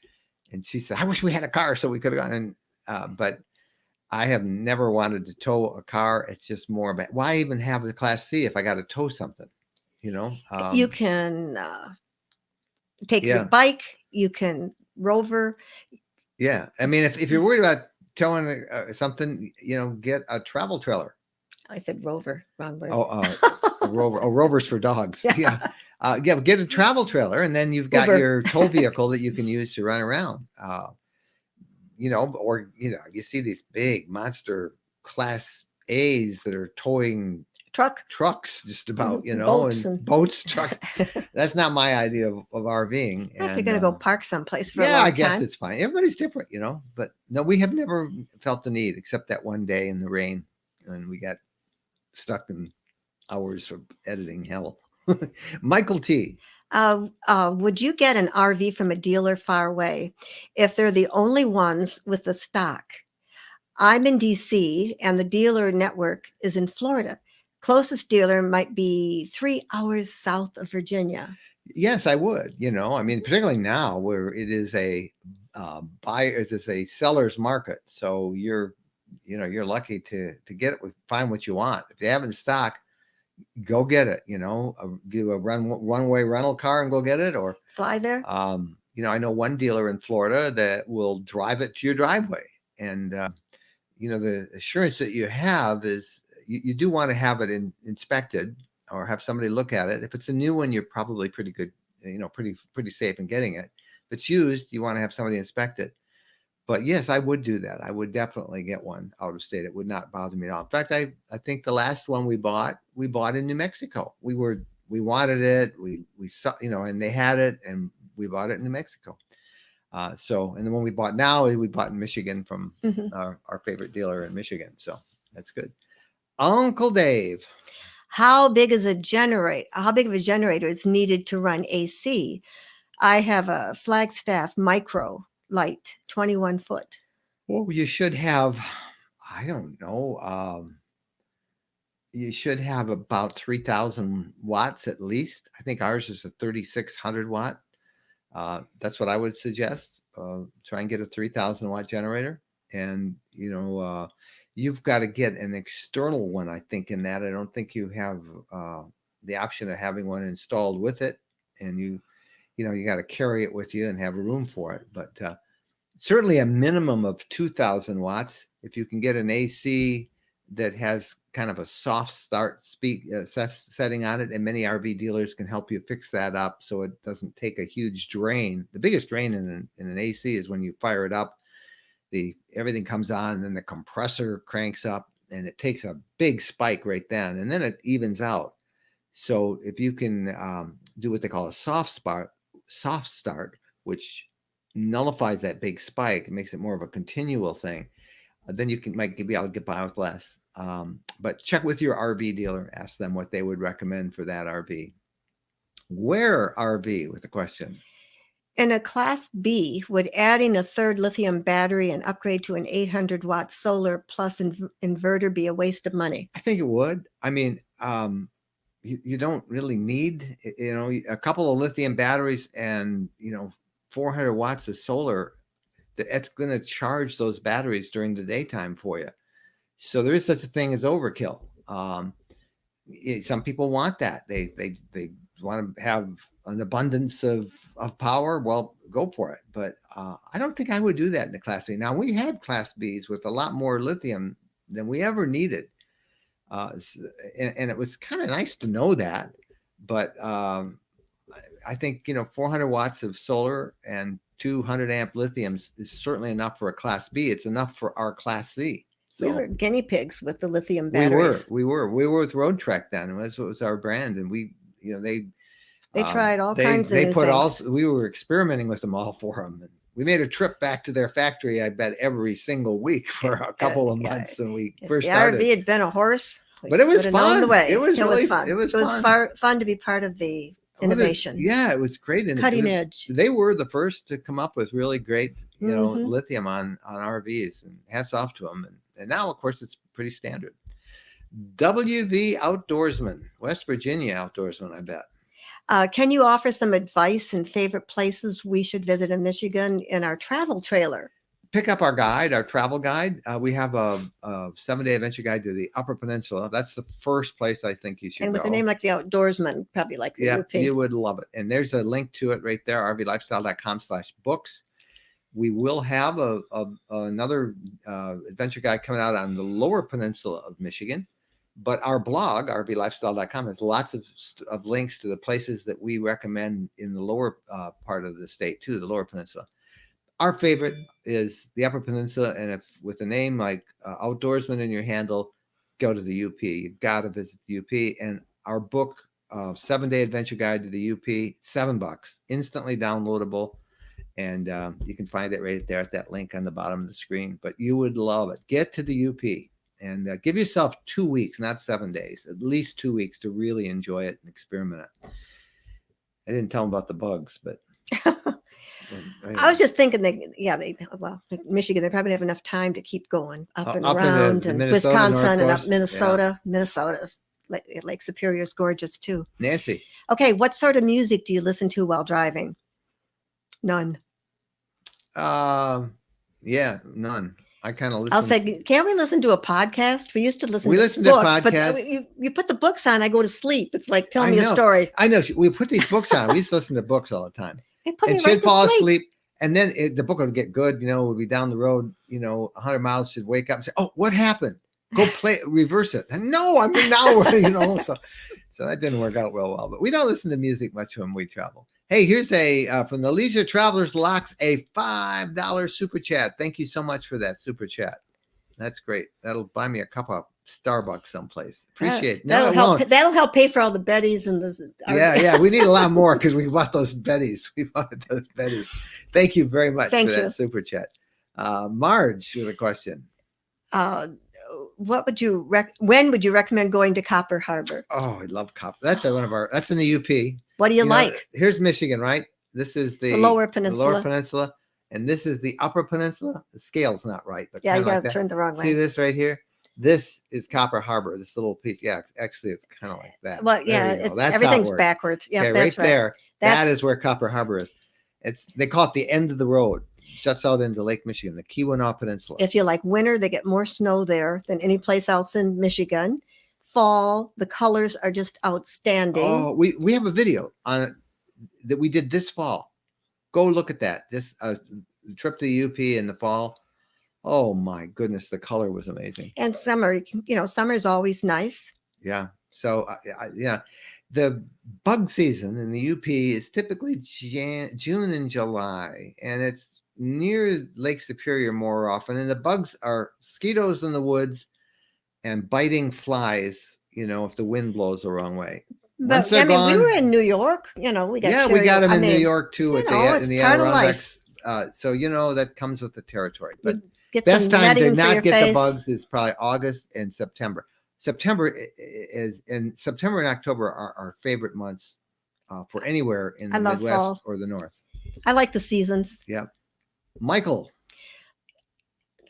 And she said, I wish we had a car so we could have gone in. But I have never wanted to tow a car. It's just more about why even have the Class C if I got to tow something, you know? You can take yeah. your bike. You can rover. Yeah. I mean, if you're worried about towing something, you know, get a travel trailer. I said rover, wrong word. A rover. Oh, rovers for dogs. Yeah. Yeah. Get a travel trailer, and then you've got Uber. your tow vehicle that you can use to run around. You know, or you know, you see these big monster Class A's that are towing trucks, just about, you know, boats and boats, trucks. That's not my idea of RVing. If you're gonna go park someplace for a yeah, long I guess time. it's fine. Everybody's different, you know. But no, we have never felt the need, except that one day in the rain, and we got stuck in hours of editing hell. Michael T. Would you get an RV from a dealer far away if they're the only ones with the stock? I'm in DC and the dealer network is in Florida. Closest dealer might be 3 hours south of Virginia. Yes, I would. You know, I mean, particularly now where it is a it's a seller's market. So you're lucky to get it, find what you want. If you have it in stock, go get it. You know, do a one-way rental car and go get it, or fly there. You know, I know one dealer in Florida that will drive it to your driveway, and you know, the assurance that you have is you do want to have it inspected or have somebody look at it. If it's a new one, you're probably pretty good, you know, pretty safe in getting it. If it's used, you want to have somebody inspect it. But yes, I would do that. I would definitely get one out of state. It would not bother me at all. In fact, I think the last one we bought in New Mexico. We wanted it. We saw, you know, and they had it, and we bought it in New Mexico. So, and the one we bought now, we bought in Michigan from our favorite dealer in Michigan. So that's good. Uncle Dave. How big of a generator is needed to run AC? I have a Flagstaff Micro Light, 21 foot. Well, you should have, I don't know, you should have about 3,000 watts at least. I think ours is a 3,600 watt. That's what I would suggest. Try and get a 3,000 watt generator, and you know, you've got to get an external one. I think in that, I don't think you have the option of having one installed with it, and you know, you got to carry it with you and have room for it. But certainly a minimum of 2,000 watts. If you can get an AC that has kind of a soft start speed setting on it, and many RV dealers can help you fix that up so it doesn't take a huge drain. The biggest drain in an AC is when you fire it up, everything comes on, and then the compressor cranks up, and it takes a big spike right then, and then it evens out. So if you can do what they call a soft start, which nullifies that big spike and makes it more of a continual thing, then you might be able to get by with less. But check with your RV dealer, ask them what they would recommend for that RV. Where RV with the question? In a Class B, would adding a third lithium battery and upgrade to an 800 watt solar plus inverter be a waste of money? I think it would. I mean, you don't really need, you know, a couple of lithium batteries and, you know, 400 watts of solar. That's going to charge those batteries during the daytime for you. So there is such a thing as overkill. Some people want that. They want to have an abundance of power. Well, go for it. But I don't think I would do that in the Class B. Now, we had Class Bs with a lot more lithium than we ever needed. And it was kind of nice to know that. But I think, you know, 400 watts of solar and 200 amp lithium is certainly enough for a Class B. It's enough for our Class C. So we were guinea pigs with the lithium batteries. We were with Road Trek then. It was our brand, and we, you know, they tried all kinds of things. We were experimenting with them all for them. And we made a trip back to their factory, I bet, every single week for a couple of months when we first started. The RV had been a horse. But it was Should've known fun. the way. It was really fun. It was fun to be part of the Well, innovation. yeah, it was great. And Cutting edge. They were the first to come up with really great, Mhm. lithium on RVs, and hats off to them. And now, of course, it's pretty standard. WV Outdoorsman, West Virginia Outdoorsman, I bet. Can you offer some advice and favorite places we should visit in Michigan in our travel trailer? Pick up our guide, our travel guide. We have a 7-day adventure guide to the Upper Peninsula. That's the first place I think you should And with go. a name like the Outdoorsman, probably like the UP. You would love it. And there's a link to it right there, rvlifestyle.com/books. We will have another adventure guide coming out on the Lower Peninsula of Michigan. But our blog, rvlifestyle.com, has lots of links to the places that we recommend in the lower part of the state, too, the Lower Peninsula. Our favorite is the Upper Peninsula, and if with a name like Outdoorsman in your handle, go to the UP. You've got to visit the UP. And our book, 7-Day Adventure Guide to the UP, $7, instantly downloadable. And you can find it right there at that link on the bottom of the screen. But you would love it. Get to the UP and give yourself 2 weeks, not 7 days, at least 2 weeks to really enjoy it and experiment it. I didn't tell them about the bugs, but... I was just thinking Michigan, they probably have enough time to keep going up and around, and Wisconsin and up Minnesota. Yeah. Minnesota's Lake Superior is gorgeous too. Nancy. Okay. What sort of music do you listen to while driving? None. Yeah, none. I kind of listen. I'll say, can't we listen to a podcast? We used to listen. We to listen books, to podcasts. But you put the books on, I go to sleep. It's like, tell me a story. I know. We put these books on. We used to listen to books all the time. And she'd fall asleep, and then the book would get good. We'd be down the road, 100 miles. She'd wake up and say, "Oh, what happened? Go play, reverse it." And no, I mean now, so that didn't work out real well. But we don't listen to music much when we travel. Hey, here's from the Leisure Travelers Locks, a $5 super chat. Thank you so much for that super chat. That's great. That'll buy me a cup of Starbucks someplace. Appreciate it. That'll help pay for all the Bettys and those. Yeah. We need a lot more because we bought those Bettys. Thank you very much for that super chat. Marge with a question. What would you when would you recommend going to Copper Harbor? Oh, I love Copper. That's that's in the UP. What do you like? Here's Michigan, right? This is the Lower Peninsula. The Lower Peninsula. And this is the Upper Peninsula. The scale's not right, but yeah, you got to turn the wrong way. See this right here? This is Copper Harbor. This little piece. Yeah, actually, it's kind of like that. Well, yeah, everything's backwards. Yeah, okay, that's right there. That is where Copper Harbor is. They call it the end of the road. Shuts out into Lake Michigan, the Keweenaw Peninsula. If you like winter, they get more snow there than any place else in Michigan. Fall, the colors are just outstanding. Oh, we have a video on it that we did this fall. Go look at that. This trip to the UP in the fall. Oh my goodness, the color was amazing. And summer, summer is always nice. Yeah. So the bug season in the UP is typically June and July, and it's near Lake Superior more often. And the bugs are mosquitoes in the woods and biting flies. If the wind blows the wrong way. But we were in New York. We got we got them in New York too in the Adirondacks. So that comes with the territory. But best time to not get the bugs is probably August and September. September and October are our favorite months for anywhere in the Midwest fall. Or the North. I like the seasons. Yeah, Michael.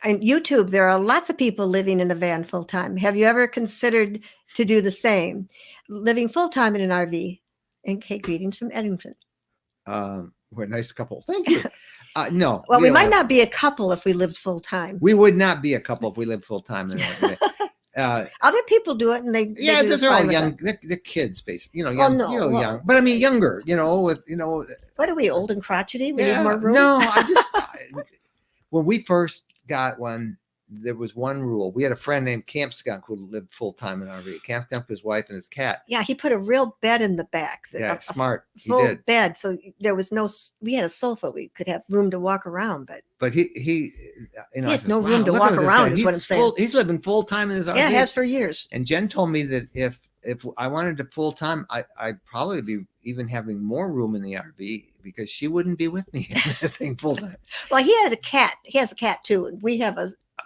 On YouTube, there are lots of people living in a van full time. Have you ever considered to do the same, living full time in an RV? And Kate, greetings from Edmonton. We're a nice couple. Thank you. No. Well, we might not be a couple if we lived full time. We would not be a couple if we lived full time. Other people do it, and they those are all young. They're kids, basically. Young. But I mean, younger. What are we, old and crotchety? We need more room. No, when we first got one, there was one rule. We had a friend named Camp Skunk who lived full time in an RV. Camp Skunk, his wife and his cat. Yeah, he put a real bed in the back. Smart. Full bed, so there was no. We had a sofa. We could have room to walk around, but he had no room to walk around. Is what I'm saying. He's living full time in his RV. Yeah, has for years. And Jen told me that if I wanted to full time, I'd probably be even having more room in the RV because she wouldn't be with me in that thing full time. Well, he had a cat. He has a cat too, and we have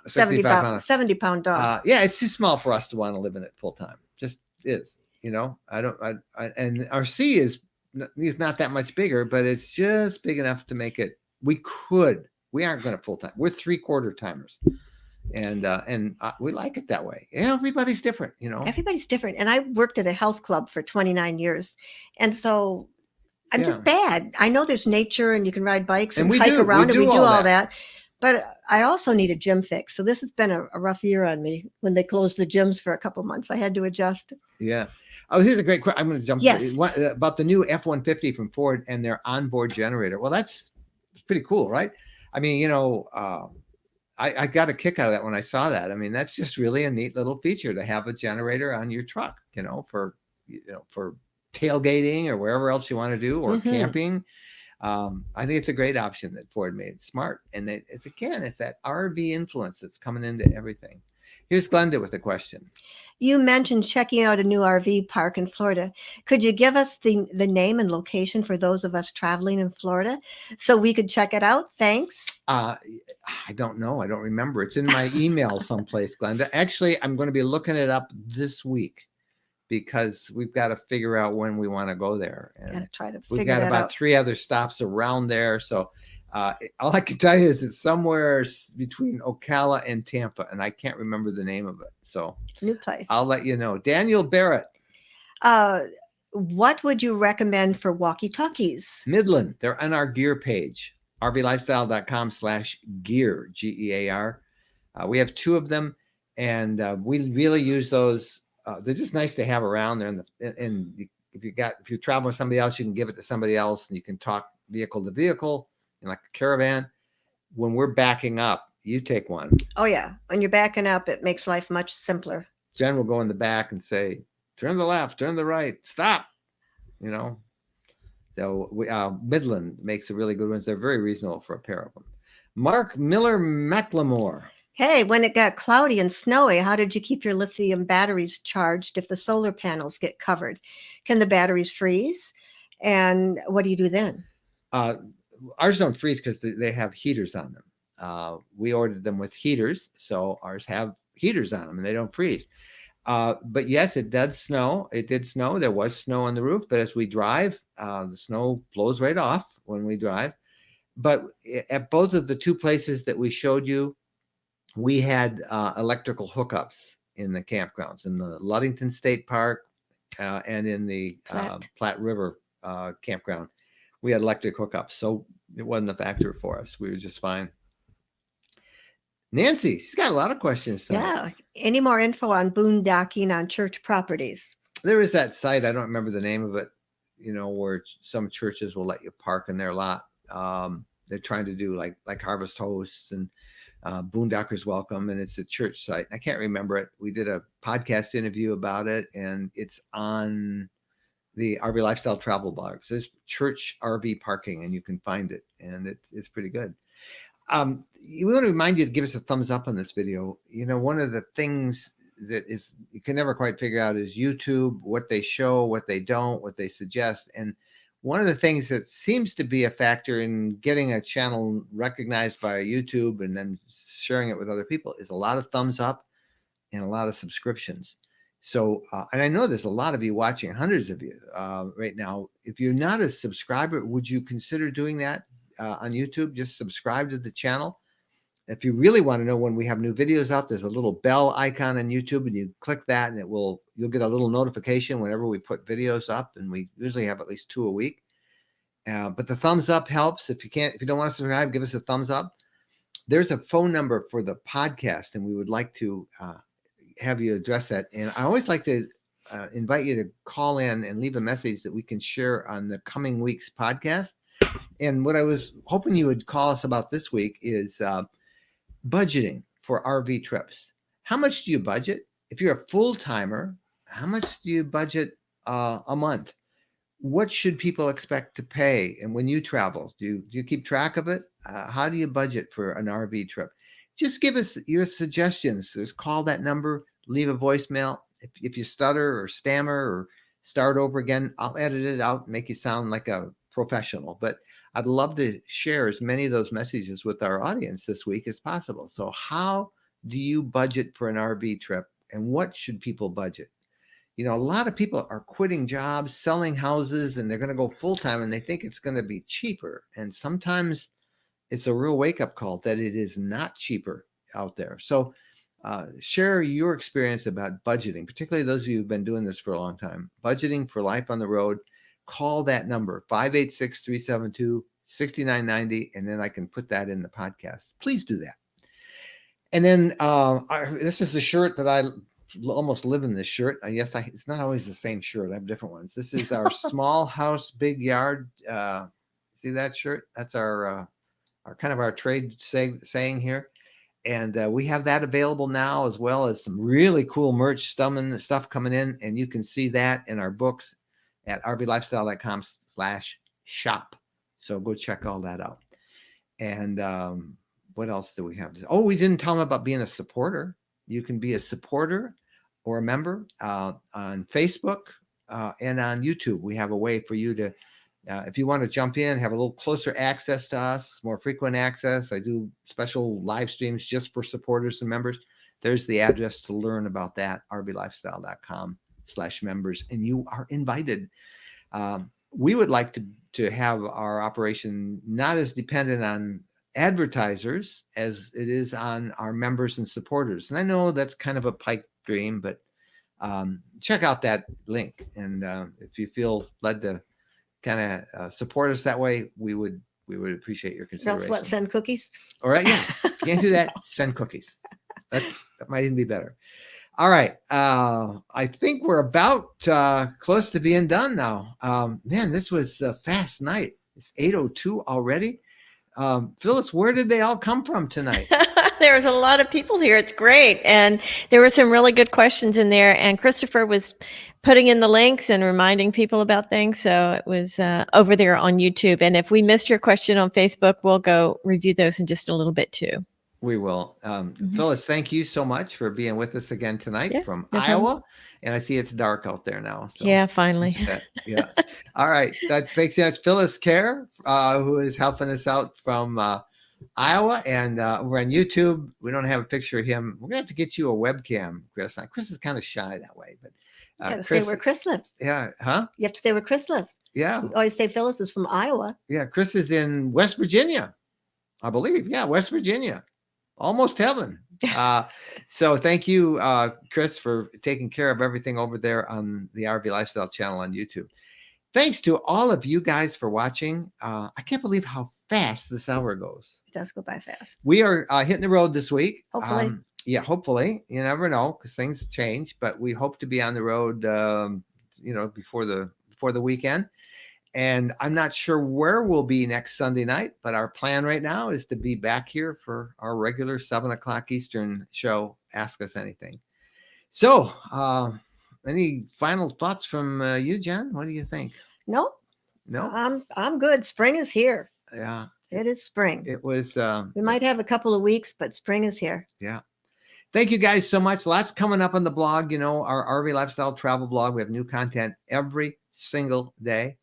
65 pounds. 70-pound dog. Yeah, it's too small for us to want to live in it full time. Just is, and our C is not that much bigger, but it's just big enough to make it. We aren't going to full time. We're 3/4 timers. And we like it that way. Everybody's different, Everybody's different. And I worked at a health club for 29 years. And so I'm just bad. I know there's nature and you can ride bikes and hike around and we do all that. But I also need a gym fix. So this has been a rough year on me. When they closed the gyms for a couple months, I had to adjust. Yeah. Oh, here's a great question. I'm going to jump about the new F-150 from Ford and their onboard generator. Well, that's pretty cool, right? I mean, I got a kick out of that when I saw that. I mean, that's just really a neat little feature to have a generator on your truck, for tailgating or wherever else you want to do, or camping. I think it's a great option that Ford made. Smart. And it's that RV influence that's coming into everything. Here's Glenda with a question. You mentioned checking out a new RV park in Florida. Could you give us the name and location for those of us traveling in Florida so we could check it out? Thanks. I don't know. I don't remember. It's in my email someplace, Glenda. Actually, I'm going to be looking it up this week because we've got to figure out when we want to go there. And we've got about 3 other stops around there. So all I can tell you is it's somewhere between Ocala and Tampa, and I can't remember the name of it. So new place. I'll let you know. Daniel Barrett. What would you recommend for walkie-talkies? Midland. They're on our gear page. rvlifestyle.com/gear, GEAR. We have 2 of them, and we really use those. They're just nice to have around there. And if you're traveling with somebody else, you can give it to somebody else, and you can talk vehicle to vehicle, like a caravan. When we're backing up, you take one. Oh yeah, when you're backing up, it makes life much simpler. Jen will go in the back and say, "Turn to the left, turn to the right, stop." So Midland makes a really good ones. They're very reasonable for a pair of them. Mark Miller McLemore. Hey, when it got cloudy and snowy, how did you keep your lithium batteries charged if the solar panels get covered? Can the batteries freeze? And what do you do then? Ours don't freeze because they have heaters on them. We ordered them with heaters, so ours have heaters on them and they don't freeze. But yes, it did snow. It did snow. There was snow on the roof, but as we drive, the snow blows right off when we drive. But at both of the 2 places that we showed you, we had electrical hookups in the campgrounds, in the Ludington State Park and in the Platte River campground. We had electric hookups, so it wasn't a factor for us. We were just fine. Nancy, she's got a lot of questions tonight. Yeah. Any more info on boondocking on church properties? There is that site, I don't remember the name of it, where some churches will let you park in their lot. They're trying to do like Harvest Hosts and Boondockers Welcome, and it's a church site. I can't remember it. We did a podcast interview about it, and it's on the RV Lifestyle Travel blog. So it's church RV parking, and you can find it, and it's pretty good. We want to remind you to give us a thumbs up on this video. One of the things that is you can never quite figure out is YouTube, what they show, what they don't, what they suggest. And one of the things that seems to be a factor in getting a channel recognized by YouTube and then sharing it with other people is a lot of thumbs up and a lot of subscriptions. So, and I know there's a lot of you watching, hundreds of you right now. If you're not a subscriber, would you consider doing that on YouTube? Just subscribe to the channel. If you really want to know when we have new videos out, there's a little bell icon on YouTube, and you click that, and you'll get a little notification whenever we put videos up, and we usually have at least 2 a week. But the thumbs up helps. If you don't want to subscribe, give us a thumbs up. There's a phone number for the podcast, and we would like to have you address that. And I always like to invite you to call in and leave a message that we can share on the coming week's podcast. And what I was hoping you would call us about this week is budgeting for RV trips. How much do you budget? If you're a full-timer, how much do you budget a month? What should people expect to pay? And when you travel, do you keep track of it? How do you budget for an RV trip? Just give us your suggestions. Just call that number, leave a voicemail. If you stutter or stammer or start over again, I'll edit it out and make you sound like a professional. But I'd love to share as many of those messages with our audience this week as possible. So how do you budget for an RV trip, and what should people budget? A lot of people are quitting jobs, selling houses, and they're going to go full-time, and they think it's going to be cheaper. And sometimes it's a real wake-up call that it is not cheaper out there. So share your experience about budgeting, particularly those of you who've been doing this for a long time. Budgeting for life on the road. Call that number, 586-372-6990, and then I can put that in the podcast. Please do that. And then this is the shirt that I almost live in this shirt. Yes, it's not always the same shirt. I have different ones. This is our small house, big yard. See that shirt? That's our kind of our trade saying here. And we have that available now, as well as some really cool merch stuff coming in. And you can see that in our books at rvlifestyle.com/shop. So go check all that out. And what else do we have? Oh, we didn't tell them about being a supporter. You can be a supporter or a member on Facebook and on YouTube. We have a way for you to, if you want to jump in, have a little closer access to us, more frequent access. I do special live streams just for supporters and members. There's the address to learn about that, rvlifestyle.com/members, and you are invited. We would like to have our operation not as dependent on advertisers as it is on our members and supporters. And I know that's kind of a pipe dream, but check out that link. And if you feel led to kind of support us that way, we would appreciate your consideration. What, send cookies? All right, yeah. Can't do that. Send cookies. That might even be better. All right. I think we're about close to being done now. Man, this was a fast night. It's 8:02 already. Phyllis, where did they all come from tonight? There was a lot of people here. It's great. And there were some really good questions in there. And Christopher was putting in the links and reminding people about things. So it was over there on YouTube. And if we missed your question on Facebook, we'll go review those in just a little bit too. We will. Phyllis, thank you so much for being with us again tonight from no Iowa. problem. And I see it's dark out there now. So. Yeah, finally. Yeah. All right. Thanks. That's Phyllis Kerr, who is helping us out from Iowa. And we're on YouTube. We don't have a picture of him. We're going to have to get you a webcam, Chris. Chris is kind of shy that way. But you have to stay where Chris lives. Yeah. Huh? You have to stay where Chris lives. Yeah. You always say Phyllis is from Iowa. Yeah. Chris is in West Virginia, I believe. Yeah. West Virginia. Almost heaven. So thank you, Chris, for taking care of everything over there on the RV Lifestyle channel on YouTube. Thanks to all of you guys for watching. I can't believe how fast this hour goes. It does go by fast. We are hitting the road this week. Hopefully. Hopefully. You never know because things change, but we hope to be on the road, before the weekend. And I'm not sure where we'll be next Sunday night, but our plan right now is to be back here for our regular 7:00 Eastern show, Ask Us Anything. So any final thoughts from you, Jen? What do you think? No. I'm good. Spring is here. Yeah. It is spring. It was. We might have a couple of weeks, but spring is here. Yeah. Thank you guys so much. Lots coming up on the blog, our RV Lifestyle travel blog. We have new content every single day.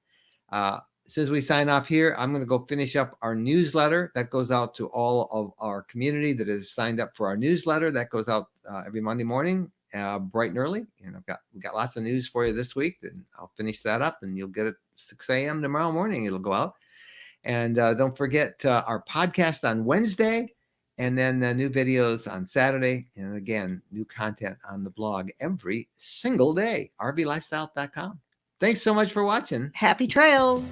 As soon as we sign off here, I'm going to go finish up our newsletter that goes out to all of our community that is signed up for our newsletter. That goes out every Monday morning, bright and early. And we've got lots of news for you this week. And I'll finish that up, and you'll get it 6 a.m. tomorrow morning. It'll go out. And don't forget our podcast on Wednesday, and then new videos on Saturday. And again, new content on the blog every single day. rvlifestyle.com. Thanks so much for watching. Happy trails.